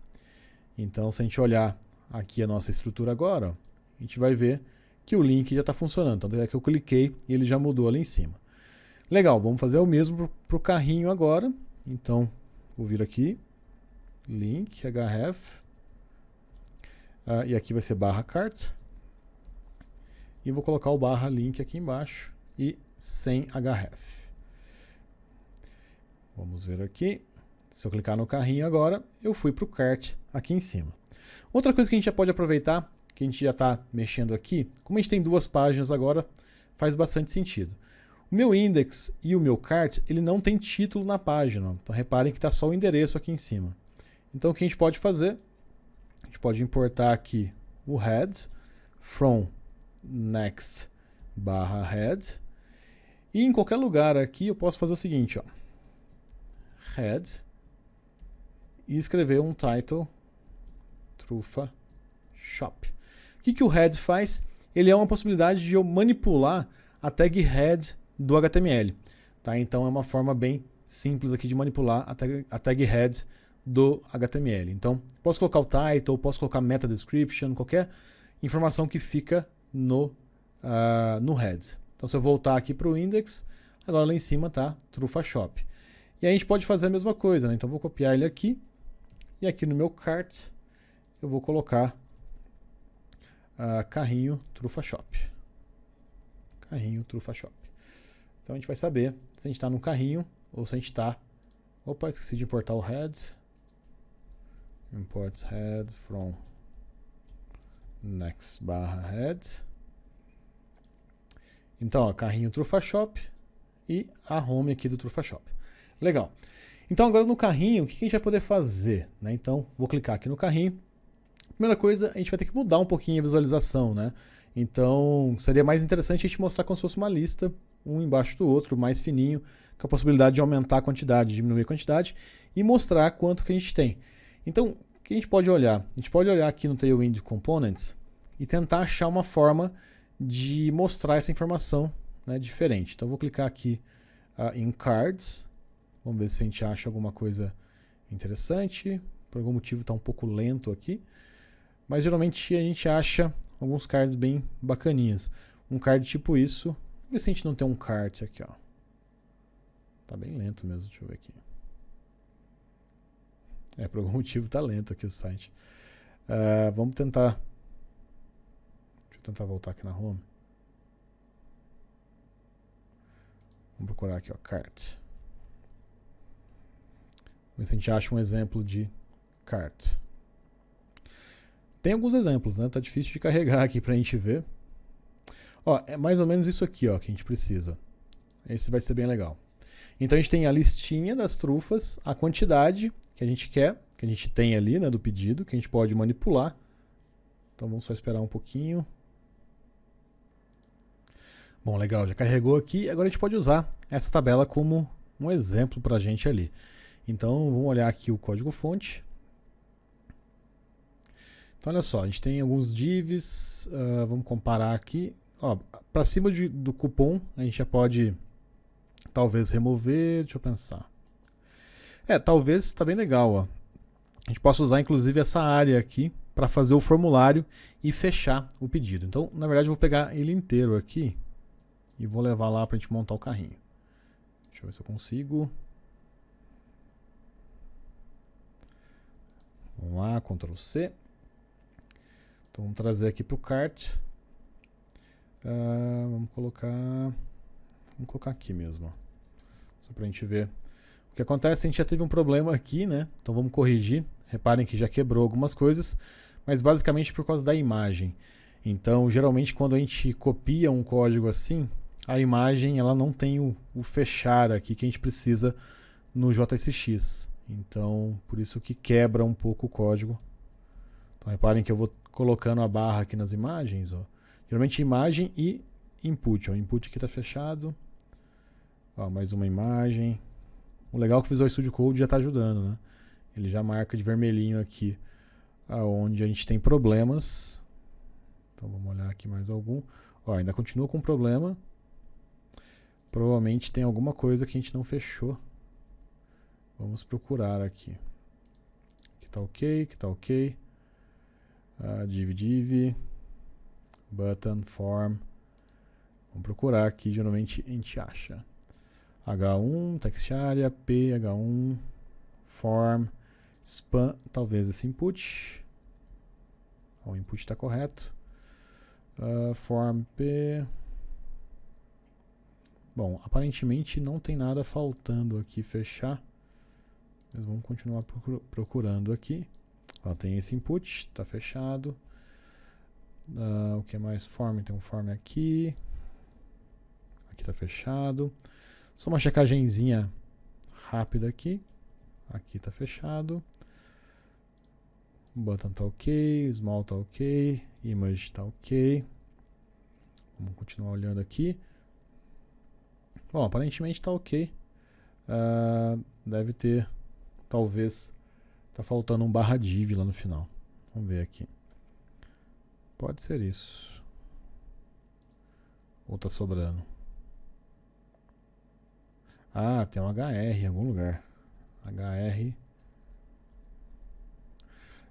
Então, se a gente olhar aqui a nossa estrutura agora, ó, a gente vai ver que o link já está funcionando. Então, é que eu cliquei e ele já mudou ali em cima. Legal, vamos fazer o mesmo para o carrinho agora. Então, vou vir aqui, link, href, e aqui vai ser /cart. E vou colocar o /link aqui embaixo e sem href. Vamos ver aqui. Se eu clicar no carrinho agora, eu fui para o cart aqui em cima. Outra coisa que a gente já pode aproveitar, que a gente já está mexendo aqui, como a gente tem duas páginas agora, faz bastante sentido. O meu index e o meu cart, ele não tem título na página. Então reparem que está só o endereço aqui em cima. Então o que a gente pode fazer? A gente pode importar aqui o head from next /head. E em qualquer lugar aqui eu posso fazer o seguinte, ó, head, e escrever um title Trufa Shop. O que o head faz? Ele é uma possibilidade de eu manipular a tag head do HTML. Tá? Então é uma forma bem simples aqui de manipular a tag head do HTML. Então posso colocar o title, posso colocar meta description, qualquer informação que fica no head. Então, se eu voltar aqui para o index, agora lá em cima está Trufa Shop. E aí a gente pode fazer a mesma coisa, né? Então, eu vou copiar ele aqui. E aqui no meu cart, eu vou colocar carrinho Trufa Shop. Carrinho Trufa Shop. Então, a gente vai saber se a gente está no carrinho ou se a gente está... Opa, esqueci de importar o head. Import head from next /head. Então, ó, carrinho Trufa Shop e a home aqui do Trufa Shop. Legal. Então, agora no carrinho, o que a gente vai poder fazer? Né? Então, vou clicar aqui no carrinho. Primeira coisa, a gente vai ter que mudar um pouquinho a visualização, né? Então, seria mais interessante a gente mostrar como se fosse uma lista, um embaixo do outro, mais fininho, com a possibilidade de aumentar a quantidade, diminuir a quantidade e mostrar quanto que a gente tem. Então, o que a gente pode olhar? A gente pode olhar aqui no Tailwind Components e tentar achar uma forma de mostrar essa informação, né, diferente. Então, eu vou clicar aqui em Cards. Vamos ver se a gente acha alguma coisa interessante. Por algum motivo está um pouco lento aqui. Mas geralmente a gente acha alguns cards bem bacaninhas. Um card tipo isso. Vamos ver se a gente não tem um card aqui, ó. Tá bem lento mesmo, deixa eu ver aqui. Por algum motivo tá lento aqui o site. Vamos tentar... Deixa eu tentar voltar aqui na home. Vamos procurar aqui, ó, cart. Vamos ver se a gente acha um exemplo de cart. Tem alguns exemplos, né? Tá difícil de carregar aqui pra gente ver. Ó, é mais ou menos isso aqui, ó, que a gente precisa. Esse vai ser bem legal. Então a gente tem a listinha das trufas, a quantidade que a gente quer, que a gente tem ali, né, do pedido, que a gente pode manipular. Então vamos só esperar um pouquinho. Bom, legal, já carregou aqui. Agora a gente pode usar essa tabela como um exemplo pra gente ali. Então vamos olhar aqui o código-fonte. Então olha só, a gente tem alguns divs, vamos comparar aqui. Para cima do cupom, a gente já pode talvez remover, deixa eu pensar. Talvez está bem legal. Ó. A gente possa usar inclusive essa área aqui para fazer o formulário e fechar o pedido. Então, na verdade, eu vou pegar ele inteiro aqui e vou levar lá para a gente montar o carrinho. Deixa eu ver se eu consigo. Vamos lá, Ctrl C. Então vamos trazer aqui para o cart. Vamos colocar aqui mesmo. Ó. Só para a gente ver. O que acontece, a gente já teve um problema aqui, né? Então vamos corrigir. Reparem que já quebrou algumas coisas, mas basicamente por causa da imagem. Então, geralmente quando a gente copia um código assim, a imagem ela não tem o fechar aqui que a gente precisa no JSX. Então, por isso que quebra um pouco o código. Então, reparem que eu vou colocando a barra aqui nas imagens. Ó. Geralmente imagem e input. Ó. O input aqui está fechado. Ó, mais uma imagem. O legal é que o Visual Studio Code já está ajudando. Né? Ele já marca de vermelhinho aqui onde a gente tem problemas. Então vamos olhar aqui mais algum. Ó, ainda continua com problema. Provavelmente tem alguma coisa que a gente não fechou. Vamos procurar aqui. Aqui está ok, aqui está ok. Div, button, form. Vamos procurar aqui, geralmente a gente acha. H1, text area, P, H1, form, span, talvez esse input. O input está correto. Form P. Bom, aparentemente não tem nada faltando aqui fechar. Mas vamos continuar procurando aqui. Ó, tem esse input, está fechado. O que mais? Form, tem um form aqui. Aqui está fechado. Só uma checagemzinha rápida aqui. Aqui está fechado. Button está ok. Small está ok. Image está ok. Vamos continuar olhando aqui. Bom, aparentemente está ok. Deve ter, talvez, está faltando um barra div lá no final. Vamos ver aqui. Pode ser isso. Ou está sobrando? Tem um HR em algum lugar. HR.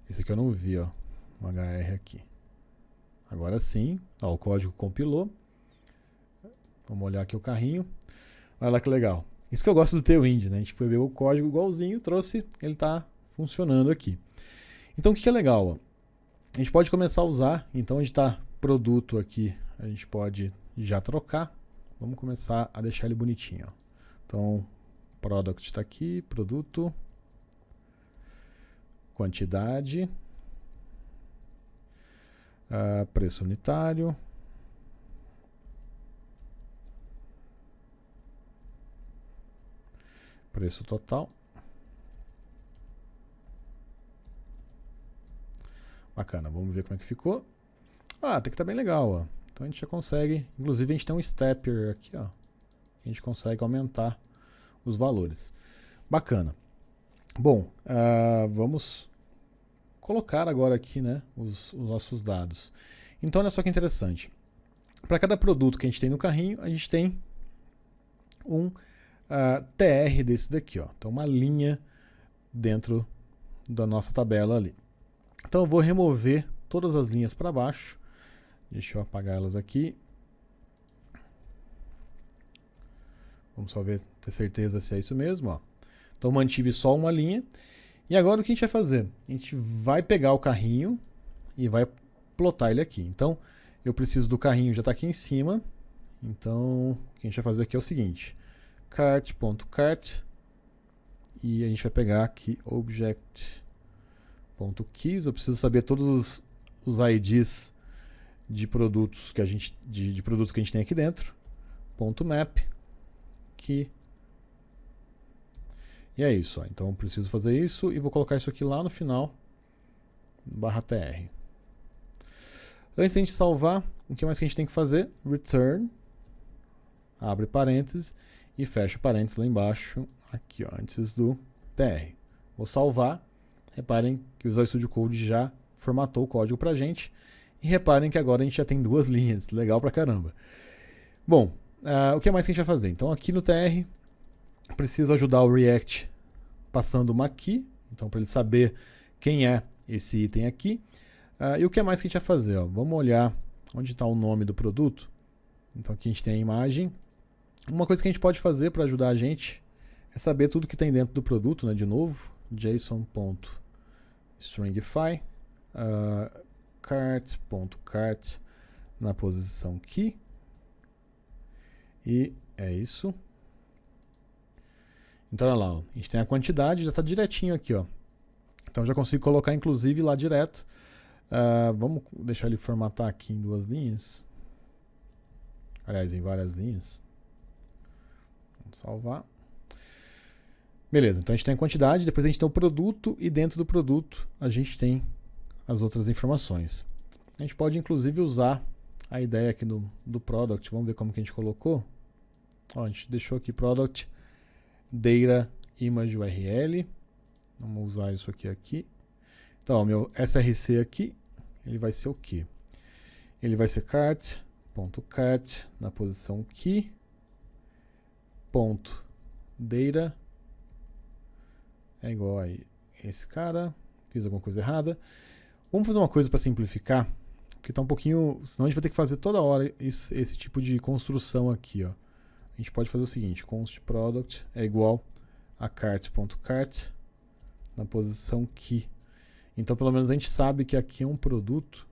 Esse aqui eu não vi, ó. Um HR aqui. Agora sim, ó, o código compilou. Vamos olhar aqui o carrinho. Olha lá que legal. Isso que eu gosto do Tailwind, né? A gente pegou o código igualzinho, trouxe, ele está funcionando aqui. Então o que é legal? Ó? A gente pode começar a usar, então a gente está produto aqui, a gente pode já trocar. Vamos começar a deixar ele bonitinho. Ó. Então, product está aqui, produto, quantidade, preço unitário, preço total. Bacana, vamos ver como é que ficou. Ah, tem que estar bem legal, ó. Então a gente já consegue, inclusive a gente tem um stepper aqui, ó. A gente consegue aumentar os valores. Bacana. Bom, vamos colocar agora aqui, né, os nossos dados. Então olha só que interessante. Para cada produto que a gente tem no carrinho, a gente tem um TR desse daqui, ó. Então uma linha dentro da nossa tabela ali. Então eu vou remover todas as linhas para baixo. Deixa eu apagar elas aqui. Vamos só ver, ter certeza se é isso mesmo. Ó. Então mantive só uma linha. E agora o que a gente vai fazer? A gente vai pegar o carrinho e vai plotar ele aqui. Então eu preciso do carrinho, já está aqui em cima. Então o que a gente vai fazer aqui é o seguinte. Cart.cart e a gente vai pegar aqui object.keys. Eu preciso saber todos os IDs de produtos que a gente produtos que a gente tem aqui dentro. .map que e é isso. Ó. Então eu preciso fazer isso e vou colocar isso aqui lá no final /tr. Antes de a gente salvar, o que mais que a gente tem que fazer? Return, abre parênteses e fecha parênteses lá embaixo, aqui ó, antes do tr. Vou salvar. Reparem que o Visual Studio Code já formatou o código pra gente. E reparem que agora a gente já tem duas linhas. Legal pra caramba. Bom, o que mais que a gente vai fazer? Então aqui no tr, preciso ajudar o React passando uma key. Então para ele saber quem é esse item aqui. E o que mais que a gente vai fazer? Ó? Vamos olhar onde está o nome do produto. Então aqui a gente tem a imagem. Uma coisa que a gente pode fazer para ajudar a gente é saber tudo que tem dentro do produto, né? De novo, json.stringify cart.cart na posição key. E é isso. Então, olha lá, ó, a gente tem a quantidade, já está direitinho aqui, ó. Então, já consigo colocar, inclusive, lá direto. Vamos deixar ele formatar aqui em duas linhas. Aliás, em várias linhas. Vamos salvar. Beleza, então a gente tem a quantidade, depois a gente tem o produto e dentro do produto a gente tem as outras informações. A gente pode, inclusive, usar a ideia aqui do product. Vamos ver como que a gente colocou. Ó, a gente deixou aqui product data image URL. Vamos usar isso aqui. Então, o meu src aqui, ele vai ser o quê? Ele vai ser cart.cart na posição key .data é igual a esse cara. Fiz alguma coisa errada. Vamos fazer uma coisa para simplificar, porque tá um pouquinho, senão a gente vai ter que fazer toda hora esse tipo de construção aqui, ó. A gente pode fazer o seguinte, const product é igual a cart.cart na posição key. Então, pelo menos a gente sabe que aqui é um produto.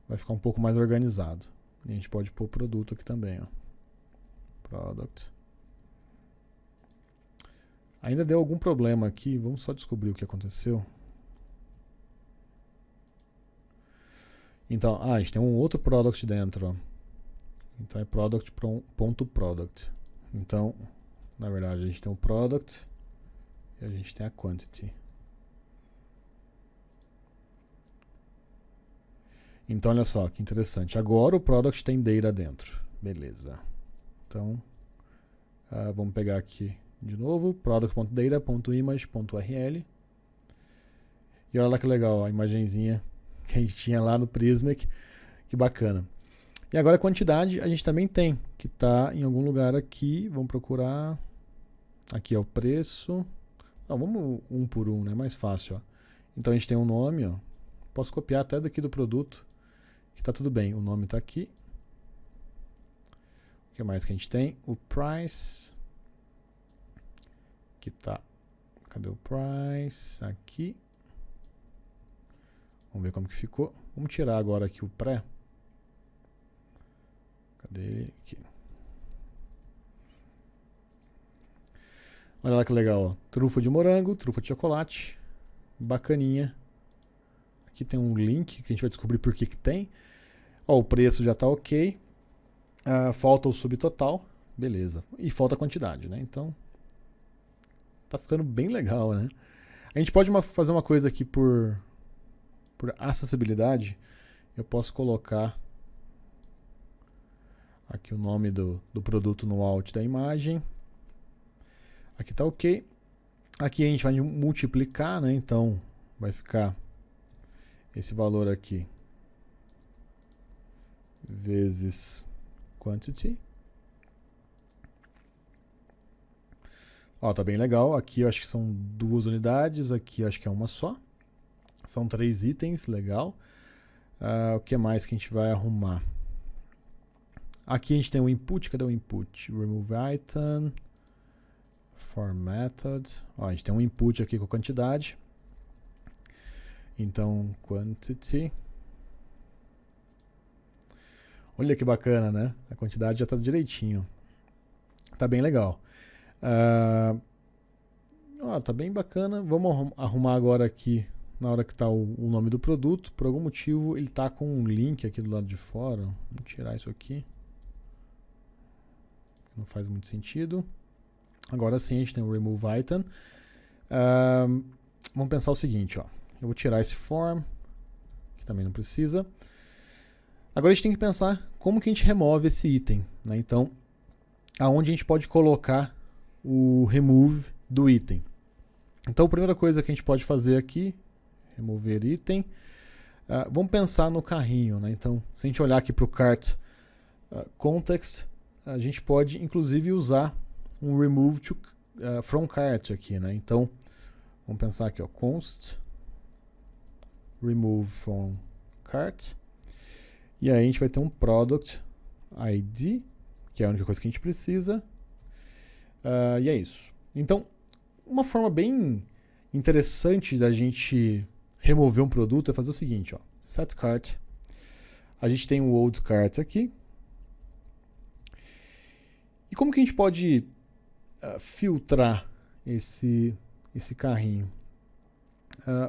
Vai ficar um pouco mais organizado. E a gente pode pôr produto aqui também, ó. Product. Ainda deu algum problema aqui, vamos só descobrir o que aconteceu. Então, a gente tem um outro product dentro, ó. Então é product.product. Então, na verdade, a gente tem o product e a gente tem a quantity. Então, olha só que interessante. Agora o product tem data dentro. Beleza. Então, vamos pegar aqui de novo, product.data.image.url. E olha lá que legal, a imagenzinha que a gente tinha lá no Prismic. Que bacana. E agora a quantidade a gente também tem, que está em algum lugar aqui. Vamos procurar. Aqui é o preço. Vamos um por um, né? Mais fácil. Ó. Então a gente tem um nome, ó. posso copiar até daqui do produto, que tá tudo bem. O nome tá aqui. O que mais que a gente tem? O price, que tá... Cadê o price? Aqui. Vamos ver como que ficou. Vamos tirar agora aqui o pré. Cadê ele? Aqui. Olha lá que legal, ó. Trufa de morango, trufa de chocolate. Bacaninha. Aqui tem um link que a gente vai descobrir por que que tem. Ó, o preço já tá ok. Falta o subtotal. Beleza. E falta a quantidade, né? Então, tá ficando bem legal, né? A gente pode fazer uma coisa aqui por acessibilidade. Eu posso colocar aqui o nome do produto no alt da imagem. Aqui tá ok. Aqui a gente vai multiplicar, né? Então vai ficar esse valor aqui vezes quantity. Ó, tá bem legal. Aqui eu acho que são 2 unidades, aqui eu acho que é uma só. São 3 itens, legal. O que mais que a gente vai arrumar? Aqui a gente tem o input, cadê o input? Remove item, formatted. Ó, a gente tem um input aqui com a quantidade. Então, quantity. Olha que bacana, né? A quantidade já está direitinho. Tá bem legal. Tá bem bacana. Vamos arrumar agora aqui, na hora que está o nome do produto. Por algum motivo, ele está com um link aqui do lado de fora. Vamos tirar isso aqui. Não faz muito sentido. Agora sim, a gente tem o remove item. Vamos pensar o seguinte, ó. Eu vou tirar esse form, que também não precisa. Agora a gente tem que pensar como que a gente remove esse item, né? Então, aonde a gente pode colocar o remove do item. Então, a primeira coisa que a gente pode fazer aqui, remover item. Vamos pensar no carrinho, né? Então, se a gente olhar aqui para o cart context, a gente pode, inclusive, usar um remove from cart aqui, né? Então, vamos pensar aqui, ó, const remove from cart. E aí a gente vai ter um product ID, que é a única coisa que a gente precisa. E é isso. Então, uma forma bem interessante da gente remover um produto é fazer o seguinte, ó, set cart. A gente tem o old cart aqui. E como que a gente pode filtrar esse carrinho?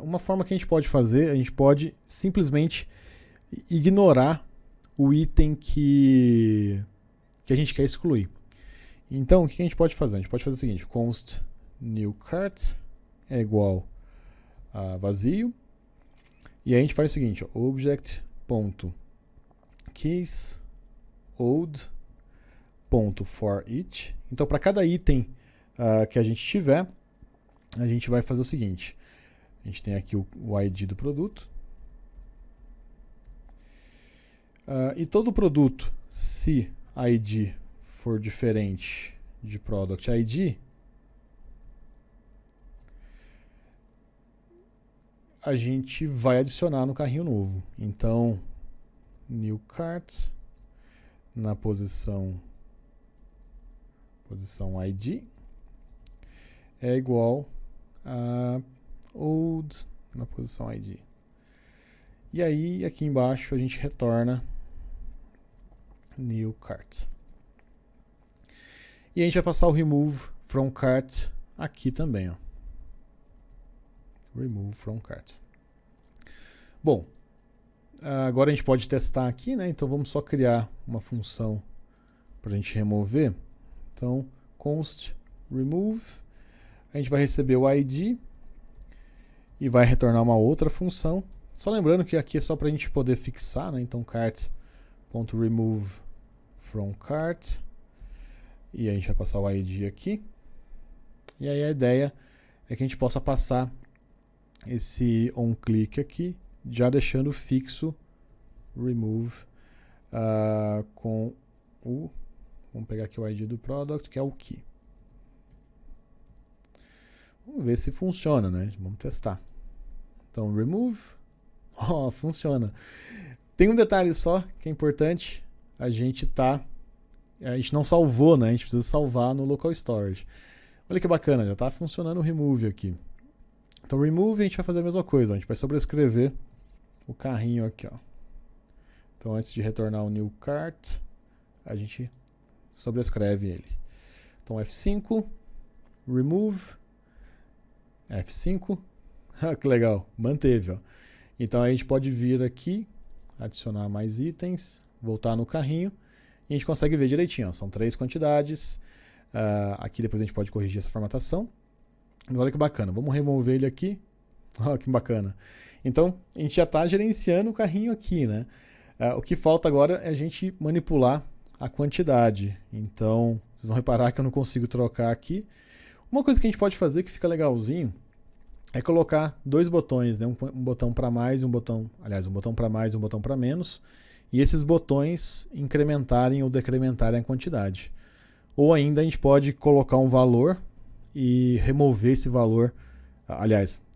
Uma forma que a gente pode fazer, a gente pode simplesmente ignorar o item que a gente quer excluir. Então, o que a gente pode fazer? A gente pode fazer o seguinte, const new cart é igual a vazio. E aí a gente faz o seguinte, ó, object.case old.forEach. Então, para cada item que a gente tiver, a gente vai fazer o seguinte. A gente tem aqui o ID do produto. E todo produto, se ID for diferente de product ID, a gente vai adicionar no carrinho novo. Então, new cart na posição ID é igual a old na posição ID. E aí, aqui embaixo, a gente retorna new cart. E a gente vai passar o remove from cart aqui também, ó. Remove from cart. Bom, agora a gente pode testar aqui, né? Então vamos só criar uma função para a gente remover. Então, const remove. A gente vai receber o ID e vai retornar uma outra função. Só lembrando que aqui é só para a gente poder fixar, né? Então, cart.remove from cart. E a gente vai passar o ID aqui. E aí a ideia é que a gente possa passar esse onClick aqui, já deixando fixo remove com o... Vamos pegar aqui o ID do product, que é o key. Vamos ver se funciona, né? Vamos testar. Então, remove, Ó, funciona. Tem um detalhe só que é importante. A gente não salvou, né? A gente precisa salvar no local storage. Olha que bacana, já está funcionando o remove aqui. Então, remove, a gente vai fazer a mesma coisa. A gente vai sobrescrever o carrinho aqui, ó. Então, antes de retornar o new cart, a gente sobrescreve ele. Então, F5, remove, F5. Que legal, manteve, ó. Então, a gente pode vir aqui, adicionar mais itens, voltar no carrinho, e a gente consegue ver direitinho, ó. São 3 quantidades. Aqui depois a gente pode corrigir essa formatação. Olha que bacana. Vamos remover ele aqui. Olha que bacana. Então, a gente já está gerenciando o carrinho aqui, né? O que falta agora é a gente manipular a quantidade. Então, vocês vão reparar que eu não consigo trocar aqui. Uma coisa que a gente pode fazer que fica legalzinho é colocar 2 botões, né? Um botão para mais e um botão para mais e um botão para menos. E esses botões incrementarem ou decrementarem a quantidade. Ou ainda a gente pode colocar um valor e remover esse valor,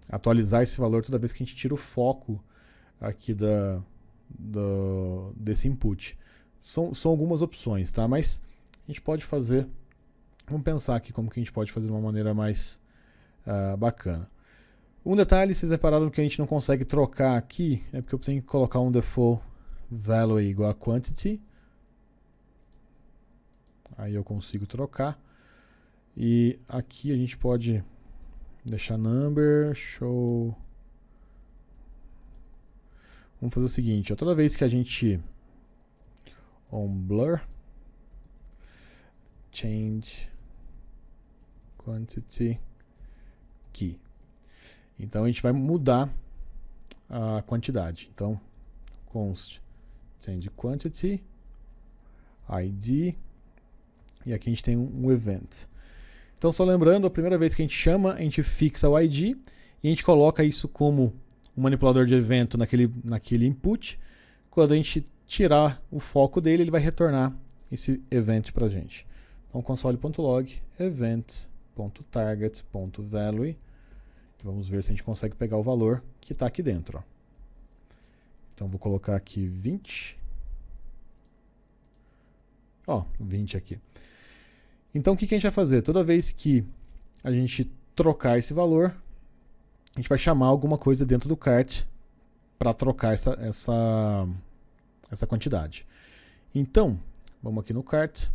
atualizar esse valor toda vez que a gente tira o foco aqui desse input. São algumas opções, tá? Mas a gente pode fazer, vamos pensar aqui como que a gente pode fazer de uma maneira mais bacana. Um detalhe, vocês repararam que a gente não consegue trocar aqui, é porque eu tenho que colocar um default value igual a quantity. Aí eu consigo trocar. E aqui a gente pode deixar number, show. Vamos fazer o seguinte, ó, toda vez que a gente on blur, change quantity key. Então a gente vai mudar a quantidade. Então, const change quantity, id, e aqui a gente tem um event. Então, só lembrando, a primeira vez que a gente chama, a gente fixa o id e a gente coloca isso como um manipulador de evento naquele input. Quando a gente tirar o foco dele, ele vai retornar esse event para a gente. Então, console.log event.target.value. Vamos ver se a gente consegue pegar o valor que está aqui dentro. Ó. Então, vou colocar aqui 20. Ó, 20 aqui. Então, o que a gente vai fazer? Toda vez que a gente trocar esse valor, a gente vai chamar alguma coisa dentro do cart para trocar essa quantidade. Então, vamos aqui no cart.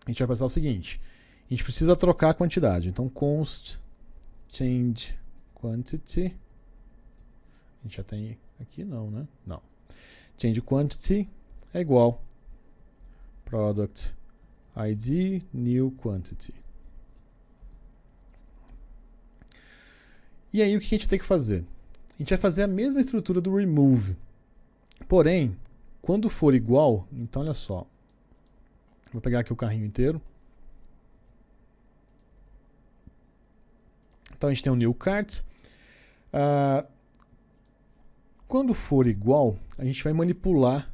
A gente vai pensar o seguinte. A gente precisa trocar a quantidade. Então, const change quantity. A gente já tem aqui, não, né? Não. Change quantity é igual product id new quantity. E aí o que a gente tem que fazer? A gente vai fazer a mesma estrutura do remove. Porém, quando for igual, então olha só. Vou pegar aqui o carrinho inteiro. Então a gente tem um new cart. Quando for igual, a gente vai manipular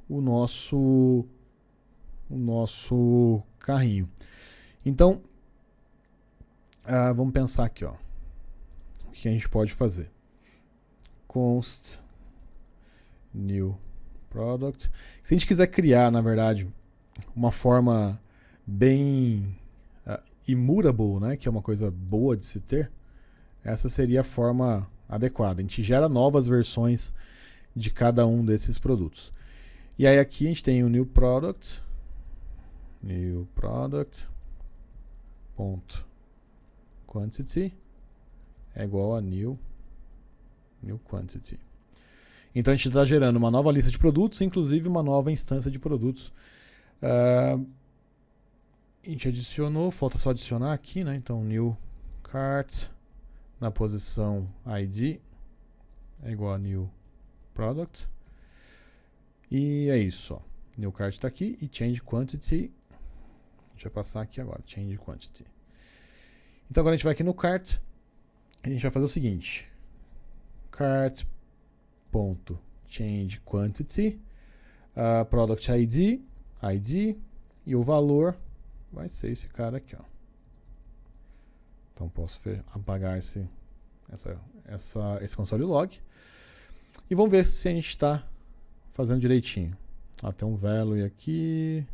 o nosso carrinho. Então, vamos pensar aqui, ó. O que a gente pode fazer? Const new product. Se a gente quiser criar, na verdade, uma forma bem immutable, né, que é uma coisa boa de se ter, essa seria a forma adequada. A gente gera novas versões de cada um desses produtos. E aí aqui a gente tem o new product ponto quantity é igual a new quantity. Então a gente está gerando uma nova lista de produtos, inclusive uma nova instância de produtos. A gente adicionou, falta só adicionar aqui, né? Então new cart na posição id é igual a new product. E é isso, ó. New cart está aqui e change quantity. A gente vai passar aqui agora, change quantity. Então agora a gente vai aqui no cart. A gente vai fazer o seguinte. Cart.change quantity, product id, e o valor vai ser esse cara aqui, ó. Então posso apagar esse console log. E vamos ver se a gente está fazendo direitinho. Tem um value aqui.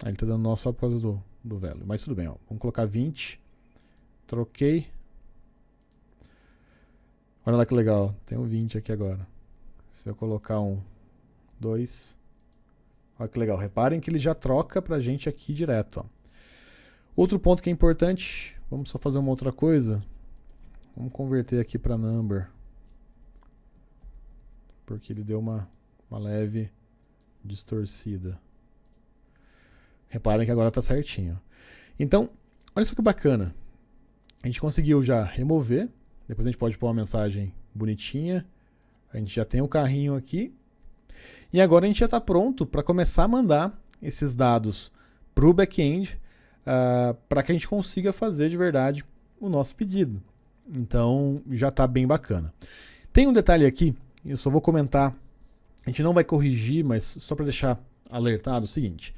Ele está dando nó só por causa do value. Mas tudo bem, ó. Vamos colocar 20. Troquei. Olha lá que legal. Tem um 20 aqui agora. Se eu colocar um 2. Olha que legal. Reparem que ele já troca pra gente aqui direto. Ó. Outro ponto que é importante. Vamos só fazer uma outra coisa. Vamos converter aqui para number. Porque ele deu uma leve distorcida. Reparem que agora está certinho. Então, olha só que bacana. A gente conseguiu já remover. Depois a gente pode pôr uma mensagem bonitinha. A gente já tem o carrinho aqui. E agora a gente já está pronto para começar a mandar esses dados para o back-end para que a gente consiga fazer de verdade o nosso pedido. Então, já está bem bacana. Tem um detalhe aqui, eu só vou comentar. A gente não vai corrigir, mas só para deixar alertado o seguinte.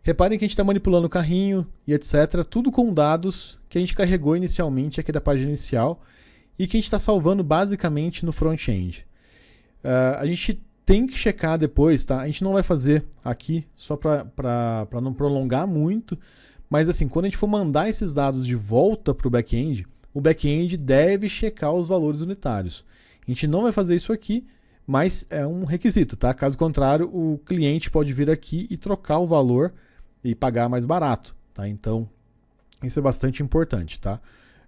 Reparem que a gente está manipulando o carrinho e etc. Tudo com dados que a gente carregou inicialmente aqui da página inicial e que a gente está salvando basicamente no front-end. A gente tem que checar depois, tá? A gente não vai fazer aqui só para não prolongar muito, mas assim, quando a gente for mandar esses dados de volta para o back-end deve checar os valores unitários. A gente não vai fazer isso aqui, mas é um requisito, tá? Caso contrário, o cliente pode vir aqui e trocar o valor e pagar mais barato, tá? Então, isso é bastante importante, tá?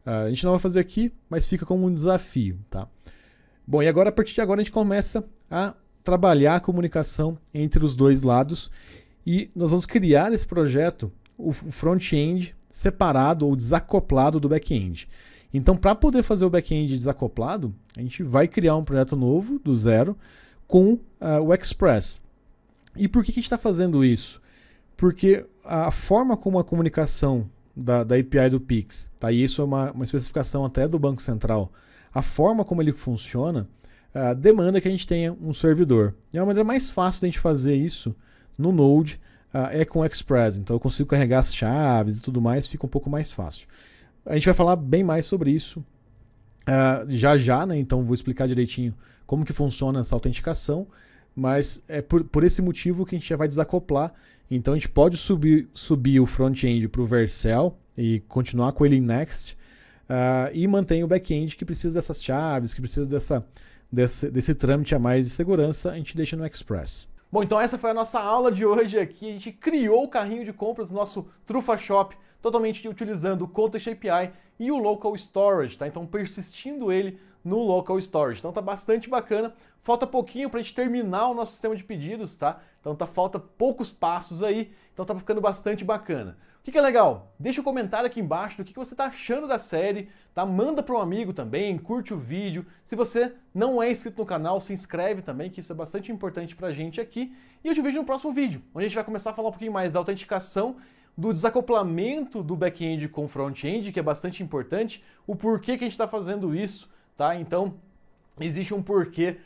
A gente não vai fazer aqui, mas fica como um desafio, tá? Bom, e agora, a partir de agora, a gente começa a trabalhar a comunicação entre os dois lados e nós vamos criar esse projeto, o front-end separado ou desacoplado do back-end. Então, para poder fazer o back-end desacoplado, a gente vai criar um projeto novo, do zero, com o Express. E por que a gente está fazendo isso? Porque a forma como a comunicação da API do Pix, tá? E isso é uma especificação até do Banco Central, a forma como ele funciona demanda que a gente tenha um servidor. E a maneira mais fácil de a gente fazer isso no Node é com o Express. Então eu consigo carregar as chaves e tudo mais, fica um pouco mais fácil. A gente vai falar bem mais sobre isso já, né? Então vou explicar direitinho como que funciona essa autenticação, mas é por esse motivo que a gente já vai desacoplar. Então a gente pode subir o front-end para o Vercel e continuar com ele em Next e mantém o back-end que precisa dessas chaves, que precisa desse trâmite a mais de segurança, a gente deixa no Express. Bom, então essa foi a nossa aula de hoje aqui. A gente criou o carrinho de compras do nosso Trufa Shop, totalmente utilizando o Context API e o Local Storage, tá? Então persistindo ele no Local Storage. Então tá bastante bacana. Falta pouquinho para a gente terminar o nosso sistema de pedidos, tá? Então falta poucos passos aí, então tá ficando bastante bacana. O que é legal? Deixa um comentário aqui embaixo do que você tá achando da série, tá? Manda para um amigo também, curte o vídeo. Se você não é inscrito no canal, se inscreve também, que isso é bastante importante pra gente aqui. E eu te vejo no próximo vídeo, onde a gente vai começar a falar um pouquinho mais da autenticação, do desacoplamento do back-end com o front-end, que é bastante importante, o porquê que a gente está fazendo isso, tá? Então, existe um porquê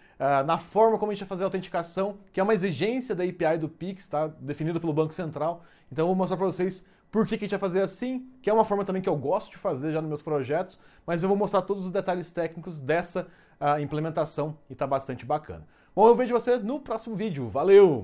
na forma como a gente vai fazer a autenticação, que é uma exigência da API do Pix, tá? Definido pelo Banco Central. Então, eu vou mostrar para vocês por que a gente vai fazer assim, que é uma forma também que eu gosto de fazer já nos meus projetos, mas eu vou mostrar todos os detalhes técnicos dessa implementação e tá bastante bacana. Bom, eu vejo você no próximo vídeo. Valeu!